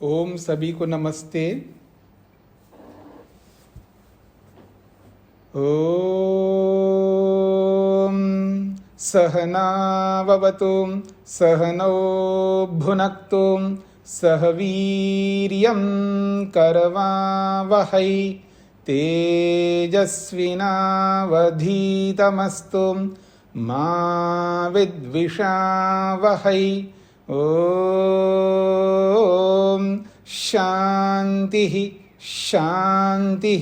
ओम सभी को नमस्ते। ओम सहनाववतु सहनौ भुनक्तु सह वीर्यं करवावहै तेजस्विनावधीतमस्तु मा विद्विषावहै। ओम शांति शांति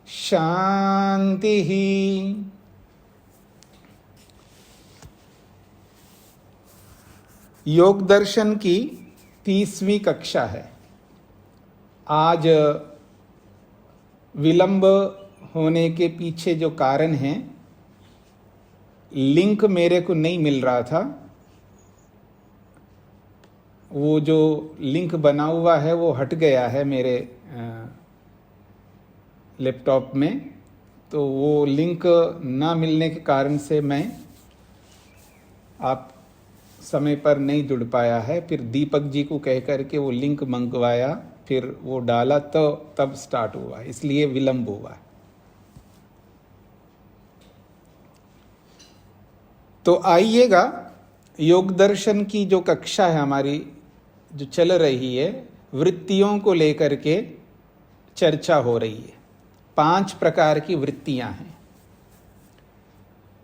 शांति। योग दर्शन की 30वीं कक्षा है। आज विलंब होने के पीछे जो कारण है, लिंक मेरे को नहीं मिल रहा था। वो जो लिंक बना हुआ है वो हट गया है मेरे लैपटॉप में, तो वो लिंक ना मिलने के कारण से मैं आप समय पर नहीं जुड़ पाया है। फिर दीपक जी को कह करके वो लिंक मंगवाया, फिर वो डाला तो तब स्टार्ट हुआ, इसलिए विलंब हुआ। तो आइएगा, योग दर्शन की जो कक्षा है हमारी जो चल रही है, वृत्तियों को लेकर के चर्चा हो रही है। 5 प्रकार की वृत्तियां हैं: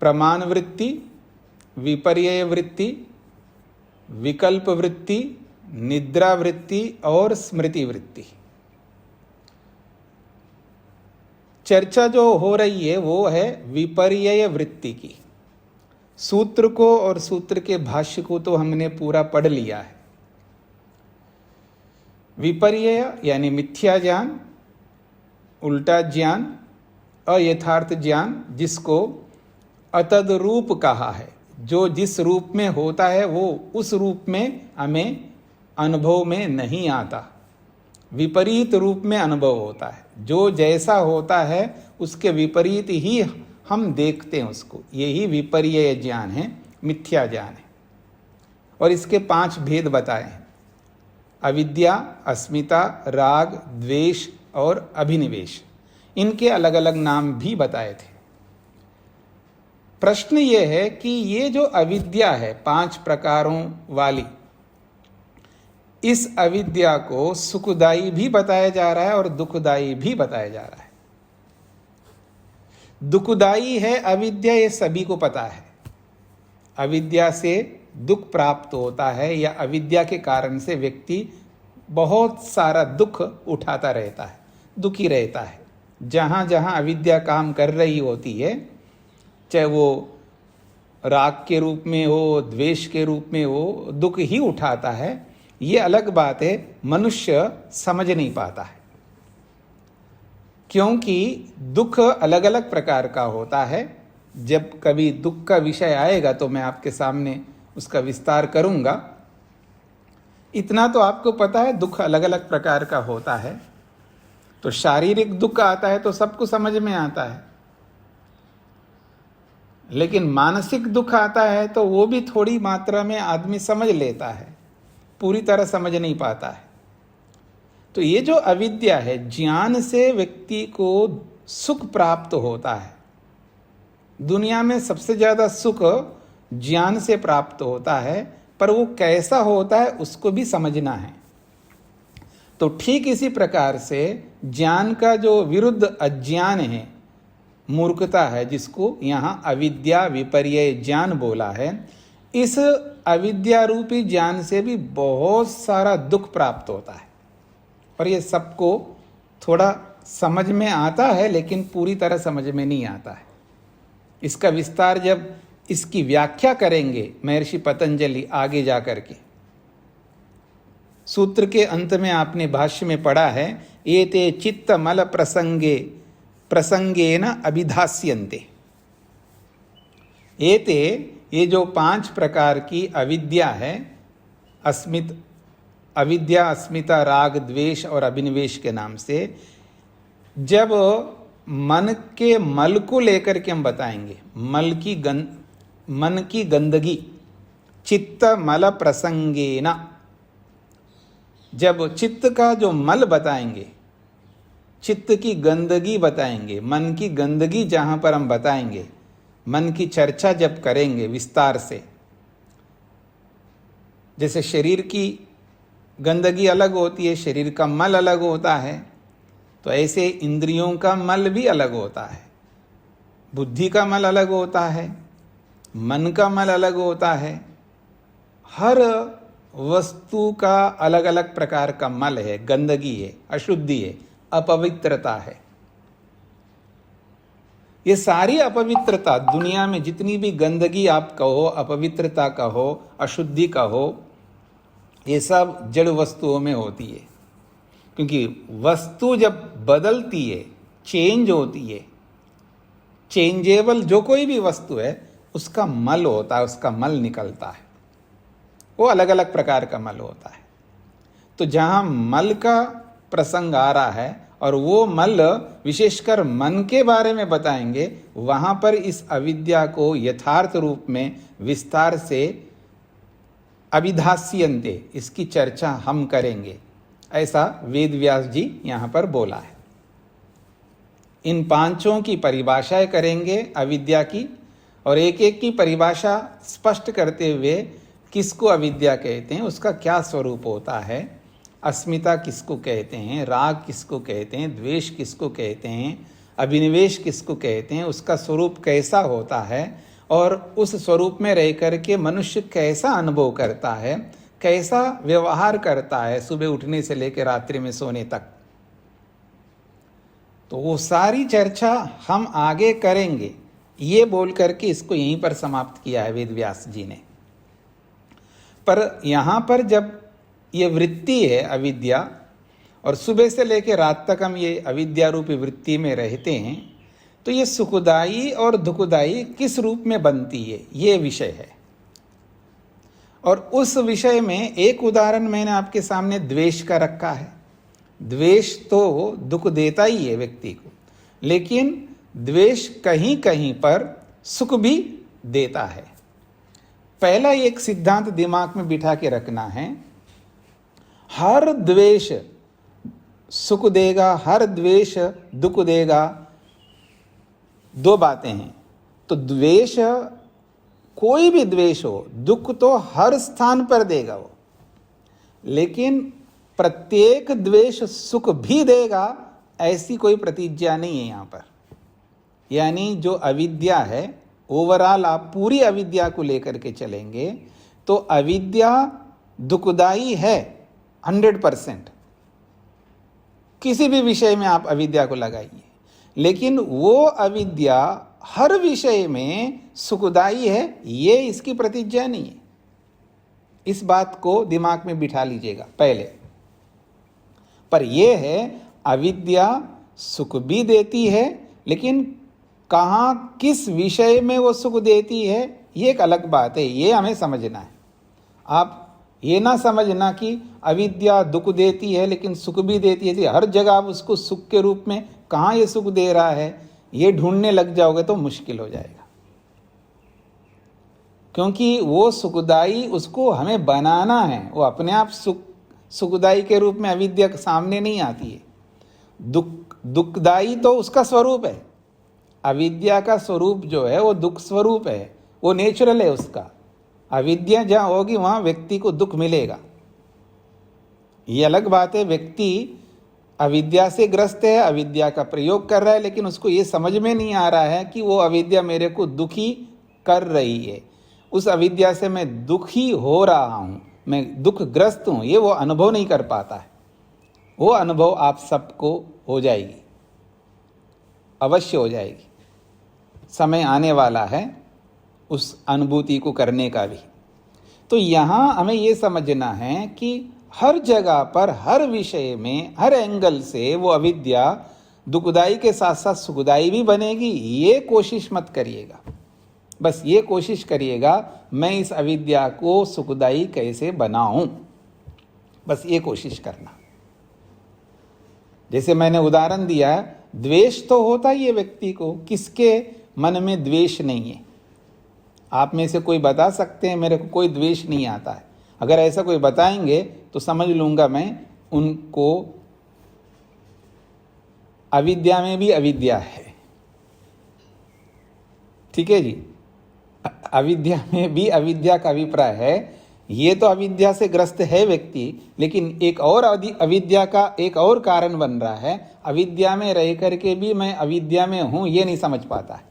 प्रमाण वृत्ति, विपर्यय वृत्ति, विकल्प वृत्ति, निद्रा वृत्ति और स्मृति वृत्ति। चर्चा जो हो रही है वो है विपर्यय वृत्ति की। सूत्र को और सूत्र के भाष्य को तो हमने पूरा पढ़ लिया है। विपर्यय यानी मिथ्या ज्ञान, उल्टा ज्ञान, अयथार्थ ज्ञान, जिसको अतद्रूप कहा है। जो जिस रूप में होता है वो उस रूप में हमें अनुभव में नहीं आता, विपरीत रूप में अनुभव होता है। जो जैसा होता है उसके विपरीत ही हम देखते हैं उसको, यही विपर्यय ज्ञान है, मिथ्या ज्ञान है। और इसके 5 भेद बताए हैं: अविद्या, अस्मिता, राग, द्वेष और अभिनिवेश। इनके अलग अलग नाम भी बताए थे। प्रश्न ये है कि ये जो अविद्या है 5 प्रकारों वाली, इस अविद्या को सुखदायी भी बताया जा रहा है और दुखदायी भी बताया जा रहा है। दुखदायी है अविद्या, ये सभी को पता है। अविद्या से दुख प्राप्त होता है, या अविद्या के कारण से व्यक्ति बहुत सारा दुख उठाता रहता है, दुखी रहता है। जहाँ जहाँ अविद्या काम कर रही होती है, चाहे वो राग के रूप में हो, द्वेष के रूप में हो, दुख ही उठाता है। ये अलग बात है, मनुष्य समझ नहीं पाता है, क्योंकि दुख अलग अलग प्रकार का होता है। जब कभी दुख का विषय आएगा तो मैं आपके सामने उसका विस्तार करूंगा। इतना तो आपको पता है, दुख अलग अलग प्रकार का होता है। तो शारीरिक दुख आता है तो सबको समझ में आता है, लेकिन मानसिक दुख आता है तो वो भी थोड़ी मात्रा में आदमी समझ लेता है, पूरी तरह समझ नहीं पाता है। तो ये जो अविद्या है, ज्ञान से व्यक्ति को सुख प्राप्त होता है। दुनिया में सबसे ज्यादा सुख ज्ञान से प्राप्त होता है, पर वो कैसा होता है उसको भी समझना है। तो ठीक इसी प्रकार से ज्ञान का जो विरुद्ध अज्ञान है, मूर्खता है, जिसको यहाँ अविद्या विपर्यय ज्ञान बोला है, इस अविद्या रूपी ज्ञान से भी बहुत सारा दुख प्राप्त होता है। और ये सबको थोड़ा समझ में आता है, लेकिन पूरी तरह समझ में नहीं आता है। इसका विस्तार जब इसकी व्याख्या करेंगे महर्षि पतंजलि आगे जा करके, सूत्र के अंत में आपने भाष्य में पढ़ा है, एते चित्त मल प्रसंगेन अभिधास्यन्ते। एते, ये जो 5 प्रकार की अविद्या है, अविद्या, अस्मिता, राग, द्वेष और अभिनिवेश के नाम से, जब मन के मल को लेकर के हम बताएंगे, मन की गंदगी, चित्त मल प्रसंगेन, जब चित्त का जो मल बताएंगे, चित्त की गंदगी बताएंगे, मन की गंदगी जहां पर हम बताएंगे, मन की चर्चा जब करेंगे विस्तार से, जैसे शरीर की गंदगी अलग होती है, शरीर का मल अलग होता है, तो ऐसे इंद्रियों का मल भी अलग होता है, बुद्धि का मल अलग होता है, मन का मल अलग होता है। हर वस्तु का अलग अलग प्रकार का मल है, गंदगी है, अशुद्धि है, अपवित्रता है। ये सारी अपवित्रता, दुनिया में जितनी भी गंदगी आप कहो, अपवित्रता कहो, अशुद्धि कहो, ये सब जड़ वस्तुओं में होती है। क्योंकि वस्तु जब बदलती है, चेंज होती है, चेंजेबल जो कोई भी वस्तु है उसका मल होता है, उसका मल निकलता है, वो अलग अलग प्रकार का मल होता है। तो जहां मल का प्रसंग आ रहा है और वो मल विशेषकर मन के बारे में बताएंगे, वहां पर इस अविद्या को यथार्थ रूप में विस्तार से अभिधास्यन्ते, इसकी चर्चा हम करेंगे, ऐसा वेद व्यास जी यहां पर बोला है। इन पांचों की परिभाषाएं करेंगे अविद्या की, और एक एक की परिभाषा स्पष्ट करते हुए किसको अविद्या कहते हैं, उसका क्या स्वरूप होता है, अस्मिता किसको कहते हैं, राग किसको कहते हैं, द्वेष किसको कहते हैं, अभिनिवेश किसको कहते हैं, उसका स्वरूप कैसा होता है, और उस स्वरूप में रह करके मनुष्य कैसा अनुभव करता है, कैसा व्यवहार करता है सुबह उठने से लेकर रात्रि में सोने तक। तो वो सारी चर्चा हम आगे करेंगे, ये बोल करके इसको यहीं पर समाप्त किया है वेद व्यास जी ने। पर यहाँ पर जब ये वृत्ति है अविद्या, और सुबह से लेकर रात तक हम ये अविद्या रूपी वृत्ति में रहते हैं, तो ये सुखदाई और दुखदाई किस रूप में बनती है, ये विषय है। और उस विषय में एक उदाहरण मैंने आपके सामने द्वेष का रखा है। द्वेष तो दुख देता ही है व्यक्ति को, लेकिन द्वेष कहीं कहीं पर सुख भी देता है। पहला एक सिद्धांत दिमाग में बिठा के रखना है, हर द्वेष सुख देगा, हर द्वेष दुख देगा, दो बातें हैं। तो द्वेष, कोई भी द्वेष हो, दुख तो हर स्थान पर देगा वो, लेकिन प्रत्येक द्वेष सुख भी देगा, ऐसी कोई प्रतिज्ञा नहीं है यहाँ पर। यानी जो अविद्या है, ओवरऑल आप पूरी अविद्या को लेकर के चलेंगे तो अविद्या दुखदाई है 100%। किसी भी विषय में आप अविद्या को लगाइए, लेकिन वो अविद्या हर विषय में सुखदाई है, ये इसकी प्रतिज्ञा नहीं है। इस बात को दिमाग में बिठा लीजिएगा पहले। पर यह है, अविद्या सुख भी देती है, लेकिन कहाँ किस विषय में वो सुख देती है ये एक अलग बात है, ये हमें समझना है। आप ये ना समझना कि अविद्या दुख देती है लेकिन सुख भी देती है, हर जगह आप उसको सुख के रूप में कहाँ ये सुख दे रहा है ये ढूंढने लग जाओगे तो मुश्किल हो जाएगा। क्योंकि वो सुखदाई उसको हमें बनाना है, वो अपने आप सुखदाई के रूप में अविद्या सामने नहीं आती है। दुखदाई तो उसका स्वरूप है। अविद्या का स्वरूप जो है वो दुख स्वरूप है, वो नेचुरल है उसका। अविद्या जहाँ होगी वहाँ व्यक्ति को दुख मिलेगा। ये अलग बात है, व्यक्ति अविद्या से ग्रस्त है, अविद्या का प्रयोग कर रहा है, लेकिन उसको ये समझ में नहीं आ रहा है कि वो अविद्या मेरे को दुखी कर रही है, उस अविद्या से मैं दुखी हो रहा हूँ, मैं दुखग्रस्त हूँ, ये वो अनुभव नहीं कर पाता है। वो अनुभव आप सबको हो जाएगी, अवश्य हो जाएगी। समय आने वाला है उस अनुभूति को करने का भी। तो यहाँ हमें ये समझना है कि हर जगह पर, हर विषय में, हर एंगल से वो अविद्या दुखदाई के साथ साथ सुखदाई भी बनेगी। ये कोशिश मत करिएगा, बस ये कोशिश करिएगा मैं इस अविद्या को सुखदाई कैसे बनाऊं, बस ये कोशिश करना। जैसे मैंने उदाहरण दिया, द्वेष तो होता ही है व्यक्ति को, किसके मन में द्वेष नहीं है? आप में से कोई बता सकते हैं मेरे को कोई द्वेष नहीं आता है? अगर ऐसा कोई बताएंगे तो समझ लूंगा मैं उनको अविद्या में भी अविद्या है। ठीक है जी, अविद्या में भी अविद्या का अभिप्राय है। ये तो अविद्या से ग्रस्त है व्यक्ति, लेकिन एक और अविद्या का एक और कारण बन रहा है। अविद्या में रह करके भी मैं अविद्या में हूं ये नहीं समझ पाता है।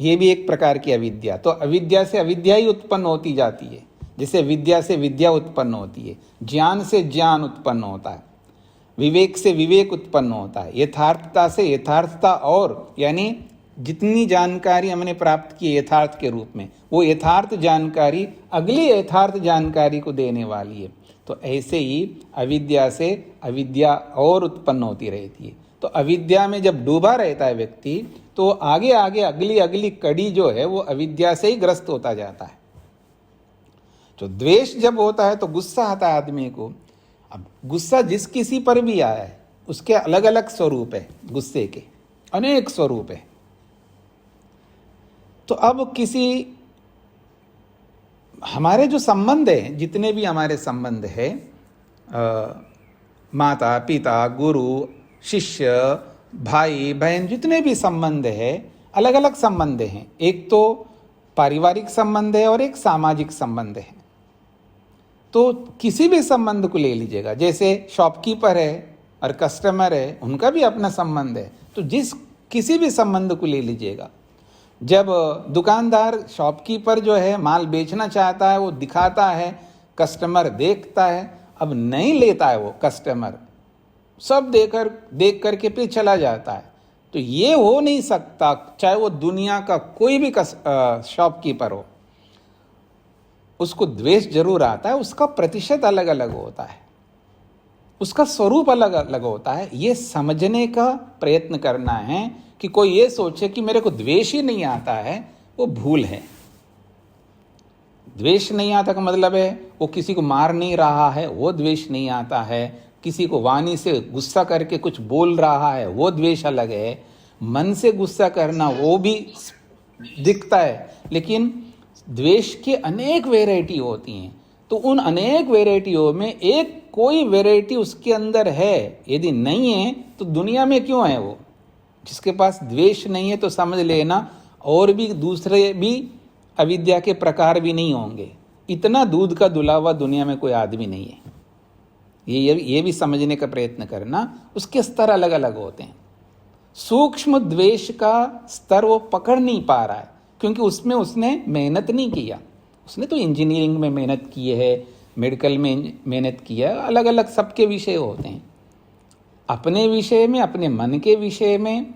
ये भी एक प्रकार की अविद्या। तो अविद्या से अविद्या ही उत्पन्न होती जाती है, जैसे विद्या से विद्या उत्पन्न होती है, ज्ञान से ज्ञान उत्पन्न होता है, विवेक से विवेक उत्पन्न होता है, यथार्थता से यथार्थता, और यानी जितनी जानकारी हमने प्राप्त की यथार्थ के रूप में, वो यथार्थ जानकारी अगली यथार्थ जानकारी को देने वाली है। तो ऐसे ही अविद्या से अविद्या और उत्पन्न होती रहती है। तो अविद्या में जब डूबा रहता है व्यक्ति, तो आगे आगे अगली अगली कड़ी जो है वो अविद्या से ही ग्रस्त होता जाता है। तो द्वेष जब होता है तो गुस्सा आता है आदमी को। अब गुस्सा जिस किसी पर भी आया है उसके अलग अलग स्वरूप है, गुस्से के अनेक स्वरूप है। तो अब किसी हमारे जो संबंध है, जितने भी हमारे संबंध है, माता पिता गुरु शिष्य भाई बहन, जितने भी संबंध है अलग अलग संबंध हैं। एक तो पारिवारिक संबंध है और एक सामाजिक संबंध है। तो किसी भी संबंध को ले लीजिएगा, जैसे शॉपकीपर है और कस्टमर है, उनका भी अपना संबंध है। तो किसी भी संबंध को ले लीजिएगा, जब दुकानदार शॉपकीपर जो है माल बेचना चाहता है, वो दिखाता है, कस्टमर देखता है, अब नहीं लेता है वो कस्टमर, सब देख करके फिर चला जाता है। तो ये हो नहीं सकता, चाहे वो दुनिया का कोई भी शॉपकीपर हो, उसको द्वेष जरूर आता है। उसका प्रतिशत अलग अलग होता है, उसका स्वरूप अलग अलग होता है। ये समझने का प्रयत्न करना है कि कोई ये सोचे कि मेरे को द्वेष ही नहीं आता है, वो भूल है। द्वेष नहीं आता का मतलब है वो किसी को मार नहीं रहा है, वो द्वेष नहीं आता है। किसी को वाणी से गुस्सा करके कुछ बोल रहा है, वो द्वेष अलग है। मन से गुस्सा करना वो भी दिखता है, लेकिन द्वेष के अनेक वैरायटी होती हैं। तो उन अनेक वैरायटियों में एक कोई वैरायटी उसके अंदर है, यदि नहीं है तो दुनिया में क्यों है वो? जिसके पास द्वेष नहीं है तो समझ लेना और भी दूसरे भी अविद्या के प्रकार भी नहीं होंगे। इतना दूध का धुला हुआ दुनिया में कोई आदमी नहीं है। ये भी समझने का प्रयत्न करना। उसके स्तर अलग अलग होते हैं। सूक्ष्म द्वेष का स्तर वो पकड़ नहीं पा रहा है, क्योंकि उसमें उसने मेहनत नहीं किया। उसने तो इंजीनियरिंग में मेहनत की है, मेडिकल में मेहनत किया, अलग अलग सबके विषय होते हैं। अपने विषय में, अपने मन के विषय में,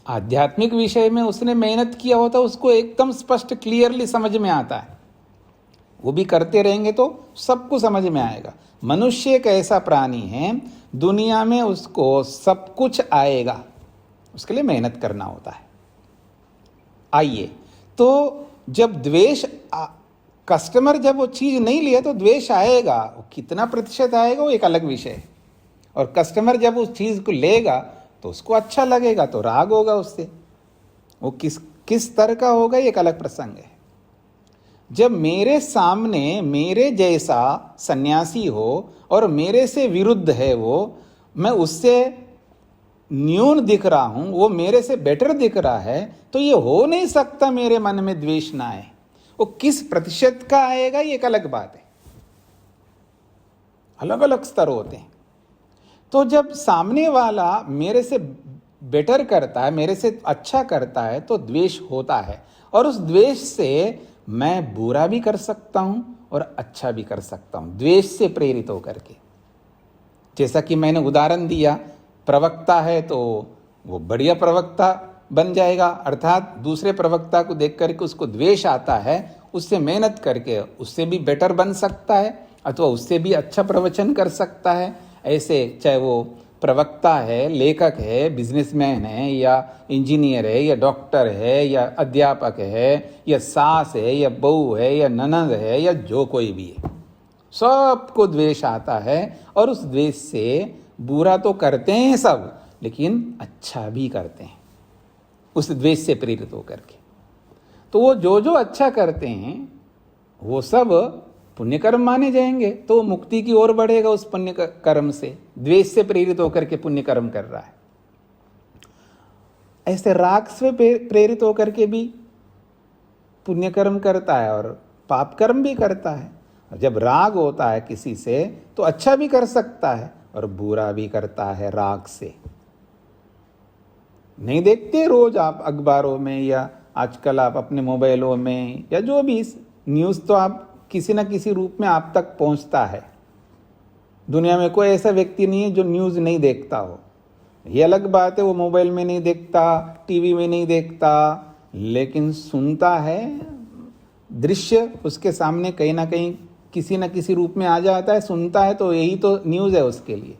आध्यात्मिक विषय में उसने मेहनत किया होता, उसको एकदम स्पष्ट क्लियरली समझ में आता है। वो भी करते रहेंगे तो सबको समझ में आएगा। मनुष्य एक ऐसा प्राणी है, दुनिया में उसको सब कुछ आएगा, उसके लिए मेहनत करना होता है। आइए, तो जब द्वेष कस्टमर जब वो चीज़ नहीं लिया तो द्वेष आएगा। वो कितना प्रतिशत आएगा वो एक अलग विषय है। और कस्टमर जब उस चीज़ को लेगा तो उसको अच्छा लगेगा तो राग होगा उससे। वो किस स्तर का होगा ये एक अलग प्रसंग है। जब मेरे सामने मेरे जैसा सन्यासी हो और मेरे से विरुद्ध है वो, मैं उससे न्यून दिख रहा हूं, वो मेरे से बेटर दिख रहा है, तो ये हो नहीं सकता मेरे मन में द्वेष ना आए। वो किस प्रतिशत का आएगा ये एक अलग बात है। अलग अलग स्तर होते हैं। तो जब सामने वाला मेरे से बेटर करता है, मेरे से अच्छा करता है, तो द्वेष होता है। और उस द्वेष से मैं बुरा भी कर सकता हूं और अच्छा भी कर सकता हूं, द्वेष से प्रेरित होकर के। जैसा कि मैंने उदाहरण दिया, प्रवक्ता है तो वो बढ़िया प्रवक्ता बन जाएगा, अर्थात दूसरे प्रवक्ता को देख करके उसको द्वेष आता है, उससे मेहनत करके उससे भी बेटर बन सकता है अथवा उससे भी अच्छा प्रवचन कर सकता है। ऐसे चाहे वो प्रवक्ता है, लेखक है, बिजनेसमैन है, या इंजीनियर है, या डॉक्टर है, या अध्यापक है, या सास है, या बहू है, या ननद है, या जो कोई भी है, सबको द्वेष आता है। और उस द्वेष से बुरा तो करते हैं सब, लेकिन अच्छा भी करते हैं उस द्वेष से प्रेरित होकर के। तो वो जो अच्छा करते हैं वो सब पुण्य कर्म माने जाएंगे तो मुक्ति की ओर बढ़ेगा उस पुण्य कर्म से। द्वेष से प्रेरित होकर के पुण्य कर्म कर रहा है, ऐसे राग से प्रेरित होकर के भी पुण्य कर्म करता है और पाप कर्म भी करता है। जब राग होता है किसी से तो अच्छा भी कर सकता है और बुरा भी करता है राग से। नहीं देखते रोज आप अखबारों में या आजकल आप अपने मोबाइलों में या जो भी न्यूज़, तो आप किसी न किसी रूप में आप तक पहुंचता है। दुनिया में कोई ऐसा व्यक्ति नहीं है जो न्यूज़ नहीं देखता हो। ये अलग बात है वो मोबाइल में नहीं देखता, टीवी में नहीं देखता, लेकिन सुनता है। दृश्य उसके सामने कहीं ना कहीं किसी न किसी रूप में आ जाता है, सुनता है, तो यही तो न्यूज़ है उसके लिए।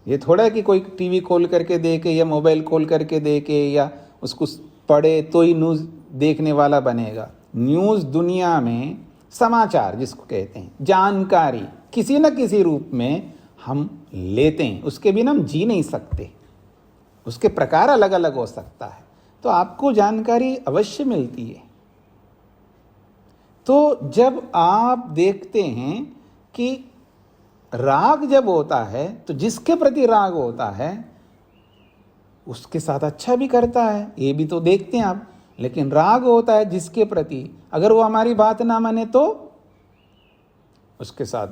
ये थोड़ा है कि कोई टीवी खोल करके देखे या मोबाइल खोल करके देखे या उसको पढ़े तो ही न्यूज़ देखने वाला बनेगा। न्यूज़ दुनिया में समाचार जिसको कहते हैं, जानकारी किसी न किसी रूप में हम लेते हैं, उसके बिना हम जी नहीं सकते। उसके प्रकार अलग अलग हो सकता है, तो आपको जानकारी अवश्य मिलती है। तो जब आप देखते हैं कि राग जब होता है तो जिसके प्रति राग होता है उसके साथ अच्छा भी करता है, ये भी तो देखते हैं आप। लेकिन राग होता है जिसके प्रति, अगर वो हमारी बात ना माने तो उसके साथ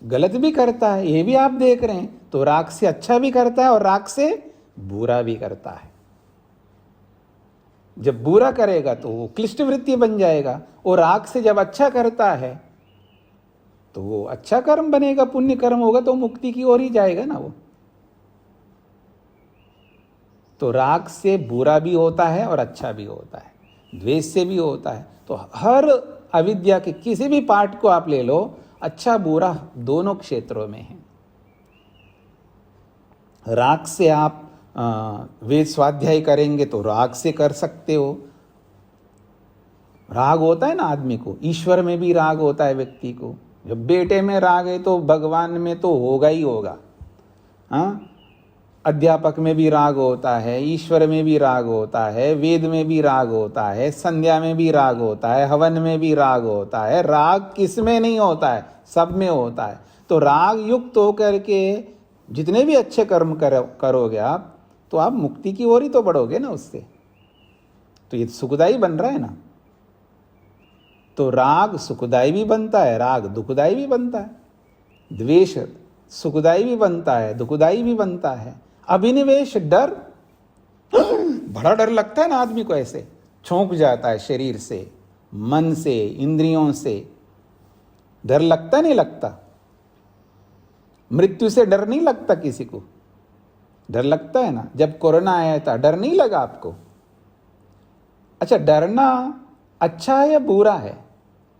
गलत भी करता है, ये भी आप देख रहे हैं। तो राग से अच्छा भी करता है और राग से बुरा भी करता है। जब बुरा करेगा तो वो क्लिष्ट वृत्ति बन जाएगा, और राग से जब अच्छा करता है तो वो अच्छा कर्म बनेगा, पुण्य कर्म होगा, तो मुक्ति की ओर ही जाएगा ना वो। तो राग से बुरा भी होता है और अच्छा भी होता है, द्वेष से भी होता है। तो हर अविद्या के किसी भी पार्ट को आप ले लो, अच्छा बुरा दोनों क्षेत्रों में है। राग से आप वेद स्वाध्याय करेंगे तो राग से कर सकते हो। राग होता है ना आदमी को, ईश्वर में भी राग होता है व्यक्ति को। जब बेटे में राग है तो भगवान में तो होगा ही होगा। हाँ, अध्यापक में भी राग होता है, ईश्वर में भी राग होता है, वेद में भी राग होता है, संध्या में भी राग होता है, हवन में भी राग होता है। राग किस में नहीं होता है? सब में होता है। तो राग युक्त होकर के जितने भी अच्छे कर्म करोगे आप, तो आप मुक्ति की ओर ही तो बढ़ोगे ना उससे। तो ये सुखदायी बन रहा है ना। तो राग सुखदायी भी बनता है, राग दुखदायी भी बनता है। द्वेष सुखदायी भी बनता है, दुखदायी भी बनता है। अभिनिवेश डर, बड़ा डर लगता है ना आदमी को, ऐसे छौंक जाता है शरीर से, मन से, इंद्रियों से। डर लगता नहीं लगता? मृत्यु से डर नहीं लगता किसी को? डर लगता है ना। जब कोरोना आया था डर नहीं लगा आपको? अच्छा, डरना अच्छा है या बुरा है?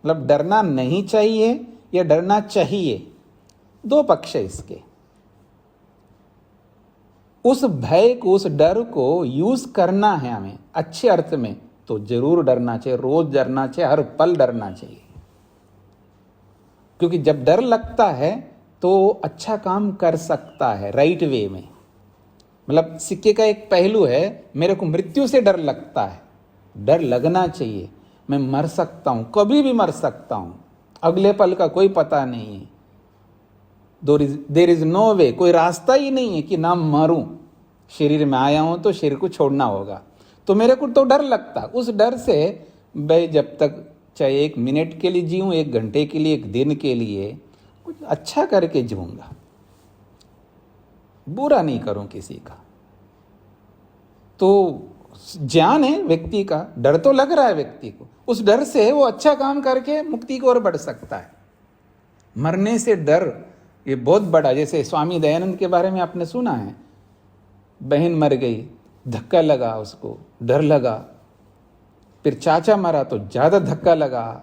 मतलब डरना नहीं चाहिए या डरना चाहिए? दो पक्ष है इसके। उस भय को, उस डर को यूज करना है हमें अच्छे अर्थ में, तो जरूर डरना चाहिए, रोज डरना चाहिए, हर पल डरना चाहिए। क्योंकि जब डर लगता है तो अच्छा काम कर सकता है राइट वे में। मतलब सिक्के का एक पहलू है, मेरे को मृत्यु से डर लगता है, डर लगना चाहिए। मैं मर सकता हूं, कभी भी मर सकता हूं, अगले पल का कोई पता नहीं है। देयर इज नो वे, कोई रास्ता ही नहीं है कि ना मरूं। शरीर में आया हूं तो शरीर को छोड़ना होगा। तो मेरे को तो डर लगता, उस डर से भाई जब तक चाहे 1 मिनट के लिए जीऊं, 1 घंटे के लिए, 1 दिन के लिए, कुछ अच्छा करके जीऊंगा, बुरा नहीं करूं किसी का। तो ज्ञान है व्यक्ति का, डर तो लग रहा है व्यक्ति को, उस डर से वो अच्छा काम करके मुक्ति की ओर बढ़ सकता है। मरने से डर ये बहुत बड़ा, जैसे स्वामी दयानंद के बारे में आपने सुना है, बहन मर गई, धक्का लगा, उसको डर लगा। फिर चाचा मरा तो ज़्यादा धक्का लगा।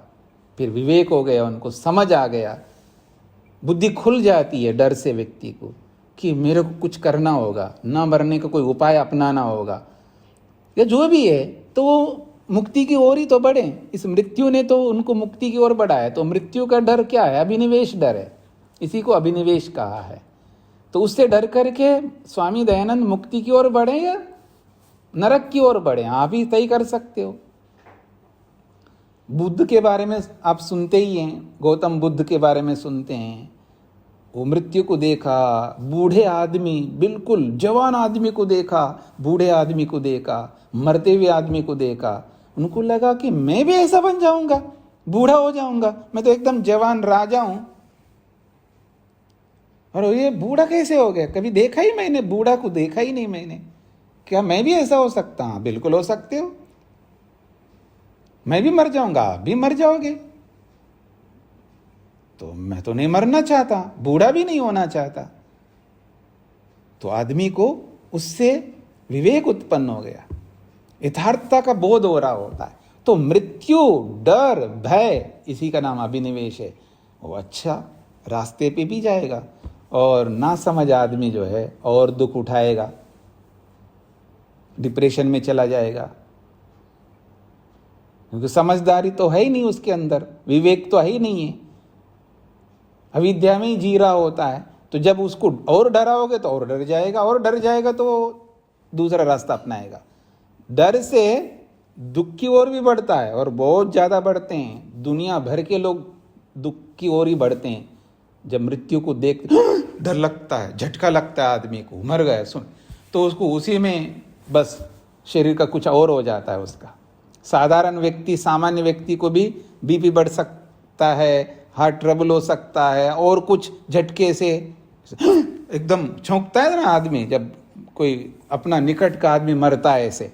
फिर विवेक हो गया, उनको समझ आ गया, बुद्धि खुल जाती है डर से व्यक्ति को कि मेरे को कुछ करना होगा, ना मरने का कोई उपाय अपनाना होगा या जो भी है। तो वो मुक्ति की ओर ही तो बढ़े। इस मृत्यु ने तो उनको मुक्ति की ओर बढ़ाया। तो मृत्यु का डर क्या है? अभिनिवेश डर है, इसी को अभिनिवेश कहा है। तो उससे डर करके स्वामी दयानंद मुक्ति की ओर बढ़े या नरक की ओर बढ़े, आप ही तय कर सकते हो। बुद्ध के बारे में आप सुनते ही हैं, गौतम बुद्ध के बारे में सुनते हैं। वो मृत्यु को देखा, बूढ़े आदमी, बिल्कुल जवान आदमी को देखा, बूढ़े आदमी को देखा, मरते हुए आदमी को देखा। उनको लगा कि मैं भी ऐसा बन जाऊंगा, बूढ़ा हो जाऊंगा, मैं तो एकदम जवान राजा हूं। और ये बूढ़ा कैसे हो गया? कभी देखा ही मैंने, बूढ़ा को देखा ही नहीं मैंने। क्या मैं भी ऐसा हो सकता? हाँ, बिल्कुल हो सकते हो। मैं भी मर जाऊंगा, आप भी मर जाओगे। तो मैं तो नहीं मरना चाहता, बूढ़ा भी नहीं होना चाहता। तो आदमी को उससे विवेक उत्पन्न हो गया, यथार्थता का बोध हो रहा होता है। तो मृत्यु, डर, भय, इसी का नाम अभिनिवेश है। वो अच्छा रास्ते पे भी जाएगा, और ना समझ आदमी जो है और दुख उठाएगा, डिप्रेशन में चला जाएगा, क्योंकि समझदारी तो है ही नहीं उसके अंदर, विवेक तो है ही नहीं है, अविद्या में ही जी रहा होता है। तो जब उसको और डराओगे तो और डर जाएगा, और डर जाएगा तो दूसरा रास्ता अपनाएगा। डर से दुख की ओर भी बढ़ता है, और बहुत ज़्यादा बढ़ते हैं। दुनिया भर के लोग दुख की ओर ही बढ़ते हैं। जब मृत्यु को देख डर लगता है, झटका लगता है आदमी को, मर गया सुन, तो उसको उसी में बस शरीर का कुछ और हो जाता है उसका। साधारण व्यक्ति, सामान्य व्यक्ति को भी बीपी बढ़ सकता है, हार्ट ट्रबल हो सकता है, और कुछ झटके से एकदम चौंकता है ना आदमी। जब कोई अपना निकट का आदमी मरता है ऐसे,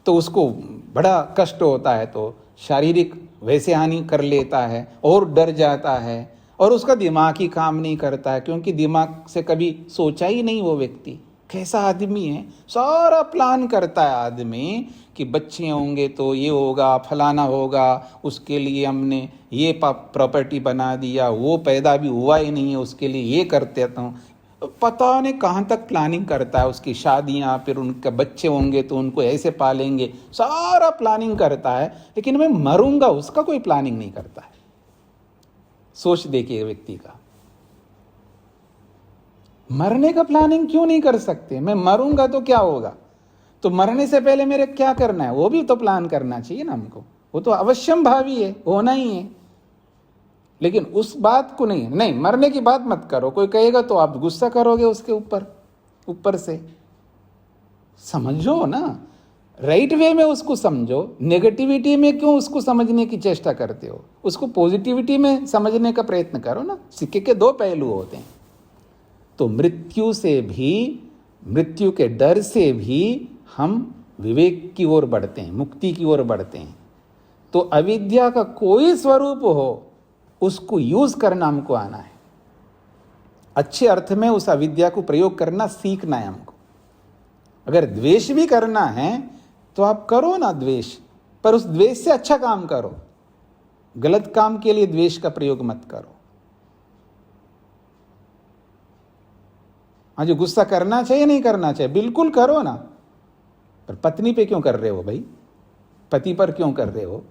तो उसको बड़ा कष्ट होता है, तो शारीरिक वैसे हानि कर लेता है और डर जाता है, और उसका दिमाग ही काम नहीं करता है, क्योंकि दिमाग से कभी सोचा ही नहीं वो व्यक्ति। कैसा आदमी है, सारा प्लान करता है आदमी कि बच्चे होंगे तो ये होगा, फलाना होगा, उसके लिए हमने ये प्रॉपर्टी बना दिया, वो पैदा भी हुआ ही नहीं है, उसके लिए ये करते हूँ। पता नहीं कहाँ तक प्लानिंग करता है, उसकी शादियाँ, फिर उनके बच्चे होंगे तो उनको ऐसे पालेंगे, सारा प्लानिंग करता है। लेकिन मैं मरूंगा उसका कोई प्लानिंग नहीं करता है। सोच देखिए व्यक्ति का, मरने का प्लानिंग क्यों नहीं कर सकते? मैं मरूंगा तो क्या होगा, तो मरने से पहले मेरे क्या करना है वो भी तो प्लान करना चाहिए ना हमको। वो तो अवश्यम भावी है, होना ही है। लेकिन उस बात को नहीं, मरने की बात मत करो। कोई कहेगा तो आप गुस्सा करोगे उसके ऊपर से। समझो ना, राइट वे में उसको समझो। नेगेटिविटी में क्यों उसको समझने की चेष्टा करते हो? उसको पॉजिटिविटी में समझने का प्रयत्न करो ना। सिक्के के दो पहलू होते हैं। तो मृत्यु से भी, मृत्यु के डर से भी हम विवेक की ओर बढ़ते हैं, मुक्ति की ओर बढ़ते हैं। तो अविद्या का कोई स्वरूप हो, उसको यूज करना हमको आना है। अच्छे अर्थ में उस अविद्या को प्रयोग करना सीखना है हमको। अगर द्वेष भी करना है तो आप करो ना द्वेष, पर उस द्वेष से अच्छा काम करो। गलत काम के लिए द्वेष का प्रयोग मत करो। हाँ, जो गुस्सा करना चाहिए नहीं करना चाहिए, बिल्कुल करो ना। पर पत्नी पे क्यों कर रहे हो भाई? पति पर क्यों कर रहे हो?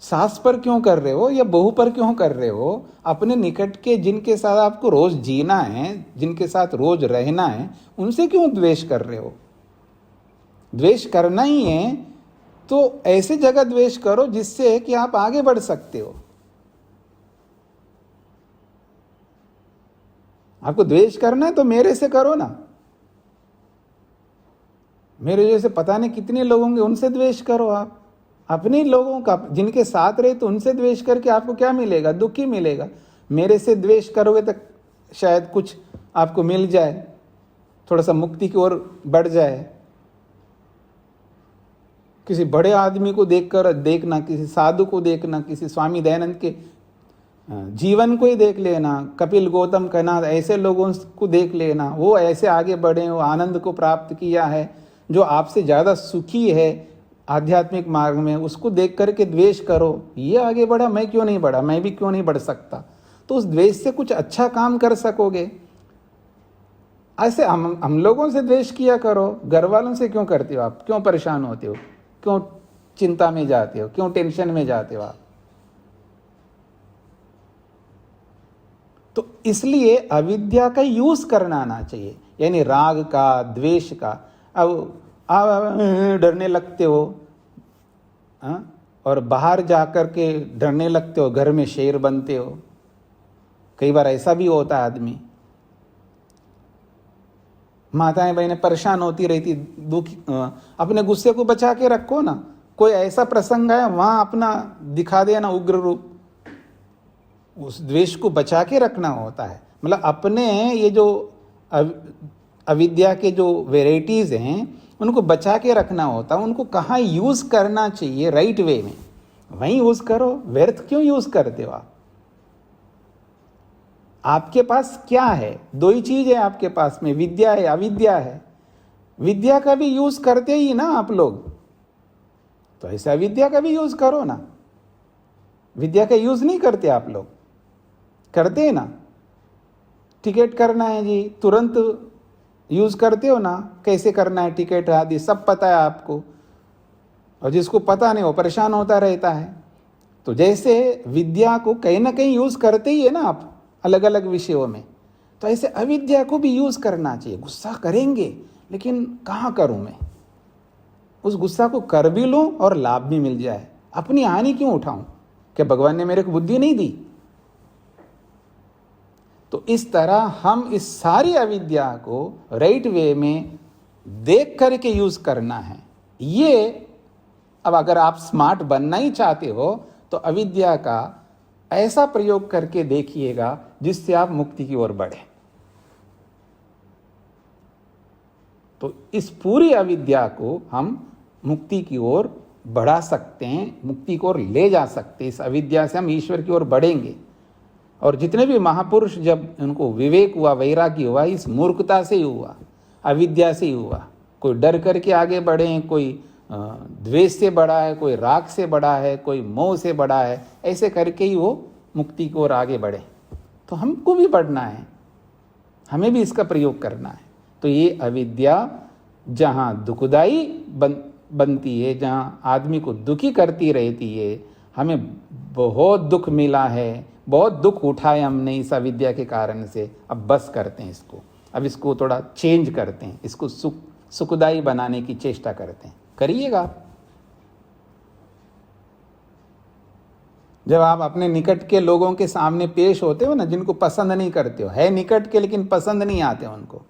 सास पर क्यों कर रहे हो, या बहू पर क्यों कर रहे हो? अपने निकट के जिनके साथ आपको रोज जीना है, जिनके साथ रोज रहना है, उनसे क्यों द्वेष कर रहे हो? द्वेष करना ही है तो ऐसे जगह द्वेष करो जिससे कि आप आगे बढ़ सकते हो। आपको द्वेष करना है तो मेरे से करो ना। मेरे जैसे पता नहीं कितने लोग होंगे, उनसे द्वेष करो। आप अपने लोगों का, जिनके साथ रहे, तो उनसे द्वेष करके आपको क्या मिलेगा? दुख ही मिलेगा। मेरे से द्वेष करोगे तो शायद कुछ आपको मिल जाए, थोड़ा सा मुक्ति की ओर बढ़ जाए। किसी बड़े आदमी को देखकर देखना, किसी साधु को देखना, किसी स्वामी दयानंद के जीवन को ही देख लेना, कपिल गौतम कनाद, ऐसे लोगों को देख लेना। वो ऐसे आगे बढ़े, वो आनंद को प्राप्त किया है। जो आपसे ज़्यादा सुखी है आध्यात्मिक मार्ग में, उसको देख करके द्वेष करो। ये आगे बढ़ा, मैं क्यों नहीं बढ़ा, मैं भी क्यों नहीं बढ़ सकता? तो उस द्वेष से कुछ अच्छा काम कर सकोगे। ऐसे हम लोगों से द्वेष किया करो। घर वालों से क्यों करते हो आप? क्यों परेशान होते हो? क्यों चिंता में जाते हो? क्यों टेंशन में जाते हो आप? तो इसलिए अविद्या का यूज करना आना चाहिए, यानी राग का, द्वेष का। अब आप डरने लगते हो, और बाहर जाकर के डरने लगते हो, घर में शेर बनते हो। कई बार ऐसा भी होता है आदमी। माताएं बहनें परेशान होती रहती, दुखी, अपने गुस्से को बचा के रखो ना। कोई ऐसा प्रसंग है वहां अपना दिखा देना उग्र रूप, उस द्वेष को बचा के रखना होता है। मतलब अपने ये जो अविद्या के जो वेराइटीज हैं उनको बचा के रखना होता है। उनको कहाँ यूज करना चाहिए राइट वे में, वहीं यूज करो। व्यर्थ क्यों यूज करते हो आप? आपके पास क्या है? दो ही चीज है आपके पास में, विद्या है, अविद्या है। विद्या का भी यूज करते ही ना आप लोग, तो ऐसा विद्या का भी यूज करो ना। विद्या का यूज नहीं करते आप लोग? करते हैं ना। टिकट करना है जी, तुरंत यूज करते हो ना, कैसे करना है टिकट आदि सब पता है आपको। और जिसको पता नहीं वो परेशान होता रहता है। तो जैसे विद्या को कहीं ना कहीं यूज करते ही है ना आप, अलग अलग विषयों में, तो ऐसे अविद्या को भी यूज करना चाहिए। गुस्सा करेंगे, लेकिन कहाँ करूं मैं? उस गुस्सा को कर भी लूं और लाभ भी मिल जाए। अपनी हानि क्यों उठाऊं? क्या भगवान ने मेरे को बुद्धि नहीं दी? तो इस तरह हम इस सारी अविद्या को राइट वे में देख करके यूज करना है। ये अब अगर आप स्मार्ट बनना ही चाहते हो तो अविद्या का ऐसा प्रयोग करके देखिएगा जिससे आप मुक्ति की ओर बढ़े। तो इस पूरी अविद्या को हम मुक्ति की ओर बढ़ा सकते हैं, मुक्ति की ओर ले जा सकते हैं। इस अविद्या से हम ईश्वर की ओर बढ़ेंगे। और जितने भी महापुरुष जब उनको विवेक हुआ, वैराग्य हुआ, इस मूर्खता से ही हुआ, अविद्या से ही हुआ। कोई डर करके आगे बढ़े हैं, कोई द्वेष से बढ़ा है, कोई राग से बढ़ा है, कोई मोह से बढ़ा है। ऐसे करके ही वो मुक्ति की ओर आगे बढ़े। तो हमको भी बढ़ना है, हमें भी इसका प्रयोग करना है। तो ये अविद्या जहाँ दुखदाई बनती है, जहाँ आदमी को दुखी करती रहती है, हमें बहुत दुख मिला है, बहुत दुख उठाए हमने इस अविद्या के कारण से। अब बस करते हैं इसको, अब इसको थोड़ा चेंज करते हैं, इसको सुखदाई बनाने की चेष्टा करते हैं। करिएगा। जब आप अपने निकट के लोगों के सामने पेश होते हो ना, जिनको पसंद नहीं करते हो, है निकट के लेकिन पसंद नहीं आते उनको,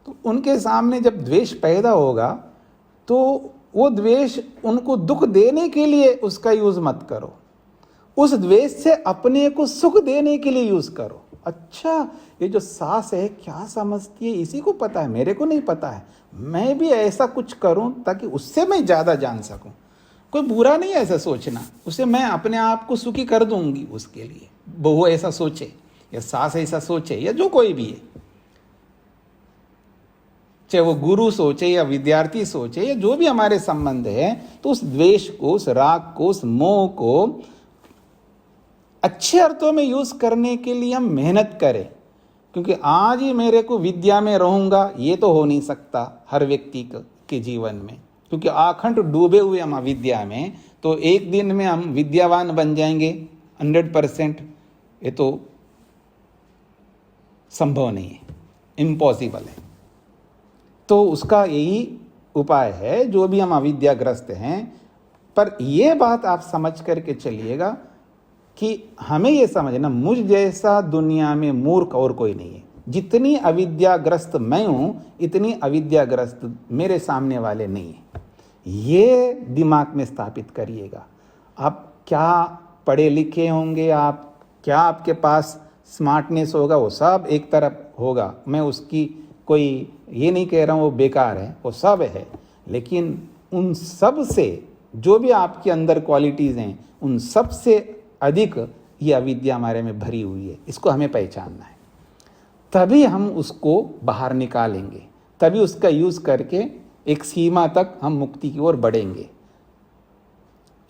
तो उनके सामने जब द्वेष पैदा होगा तो वो द्वेष उनको दुख देने के लिए उसका यूज मत करो। उस द्वेष से अपने को सुख देने के लिए यूज करो। अच्छा, ये जो सास है क्या समझती है, इसी को पता है, मेरे को नहीं पता है। मैं भी ऐसा कुछ करूं ताकि उससे मैं ज्यादा जान सकूं। कोई बुरा नहीं है ऐसा सोचना, उसे मैं अपने आप को सुखी कर दूंगी। उसके लिए बहू ऐसा सोचे या सास ऐसा सोचे या जो कोई भी है, चाहे वो गुरु सोचे या विद्यार्थी सोचे या जो भी हमारे संबंध है, तो उस द्वेष को, उस राग को, उस मोह को अच्छे अर्थों में यूज करने के लिए हम मेहनत करें। क्योंकि आज ही मेरे को विद्या में रहूंगा ये तो हो नहीं सकता हर व्यक्ति के जीवन में, क्योंकि आखंड डूबे हुए हम अविद्या में। तो एक दिन में हम विद्यावान बन जाएंगे 100%, ये तो संभव नहीं है, इम्पॉसिबल है। तो उसका यही उपाय है, जो भी हम अविद्याग्रस्त हैं। पर यह बात आप समझ करके चलिएगा कि हमें यह समझना, मुझ जैसा दुनिया में मूर्ख और कोई नहीं है। जितनी अविद्याग्रस्त मैं हूं, इतनी अविद्याग्रस्त मेरे सामने वाले नहीं है। ये दिमाग में स्थापित करिएगा। आप क्या पढ़े लिखे होंगे, आप क्या आपके पास स्मार्टनेस होगा, वो सब एक तरफ होगा। मैं उसकी कोई ये नहीं कह रहा हूँ वो बेकार है, वो सब है। लेकिन उन सब से जो भी आपके अंदर क्वालिटीज़ हैं, उन सब से अधिक ये अविद्या हमारे में भरी हुई है। इसको हमें पहचानना है, तभी हम उसको बाहर निकालेंगे, तभी उसका यूज़ करके एक सीमा तक हम मुक्ति की ओर बढ़ेंगे।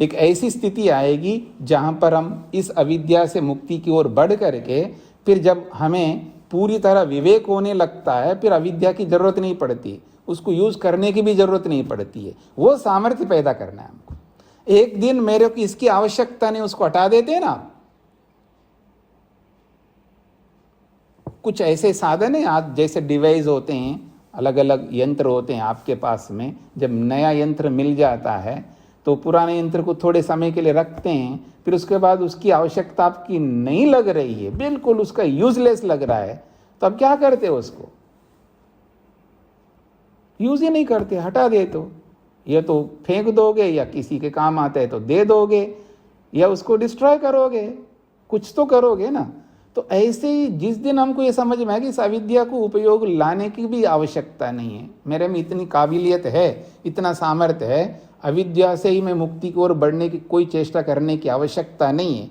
एक ऐसी स्थिति आएगी जहाँ पर हम इस अविद्या से मुक्ति की ओर बढ़ करके, फिर जब हमें पूरी तरह विवेक होने लगता है, फिर अविद्या की जरूरत नहीं पड़ती, उसको यूज करने की भी जरूरत नहीं पड़ती है। वो सामर्थ्य पैदा करना है हमको। एक दिन मेरे को इसकी आवश्यकता नहीं, उसको हटा देते हैं ना। कुछ ऐसे साधन है आज, जैसे डिवाइस होते हैं, अलग अलग यंत्र होते हैं आपके पास में। जब नया यंत्र मिल जाता है तो पुराने यंत्र को थोड़े समय के लिए रखते हैं, फिर उसके बाद उसकी आवश्यकता आपकी नहीं लग रही है, बिल्कुल उसका यूजलेस लग रहा है, तो अब क्या करते हो? उसको यूज ही नहीं करते, हटा दे। तो या तो फेंक दोगे, या किसी के काम आता है तो दे दोगे, या उसको डिस्ट्रॉय करोगे, कुछ तो करोगे ना। तो ऐसे ही जिस दिन हमको ये समझ में आया कि इस अविद्या को उपयोग लाने की भी आवश्यकता नहीं है, मेरे में इतनी काबिलियत है, इतना सामर्थ्य है, अविद्या से ही मैं मुक्ति की ओर बढ़ने की कोई चेष्टा करने की आवश्यकता नहीं है,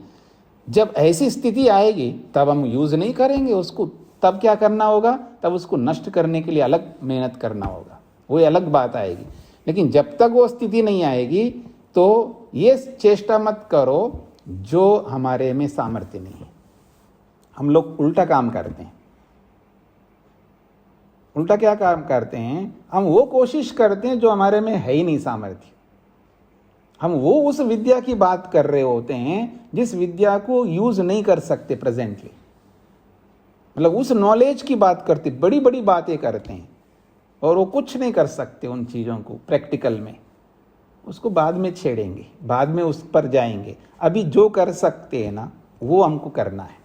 जब ऐसी स्थिति आएगी तब हम यूज नहीं करेंगे उसको। तब क्या करना होगा? तब उसको नष्ट करने के लिए अलग मेहनत करना होगा, वो अलग बात आएगी। लेकिन जब तक वो स्थिति नहीं आएगी तो ये चेष्टा मत करो जो हमारे में सामर्थ्य नहीं है। हम लोग उल्टा काम करते हैं। उल्टा क्या काम करते हैं? हम वो कोशिश करते हैं जो हमारे में है ही नहीं सामर्थ्य। हम वो उस विद्या की बात कर रहे होते हैं जिस विद्या को यूज नहीं कर सकते प्रेजेंटली, मतलब उस नॉलेज की बात करते, बड़ी बड़ी बातें करते हैं और वो कुछ नहीं कर सकते उन चीज़ों को प्रैक्टिकल में। उसको बाद में छेड़ेंगे, बाद में उस पर जाएंगे। अभी जो कर सकते हैं ना वो हमको करना है।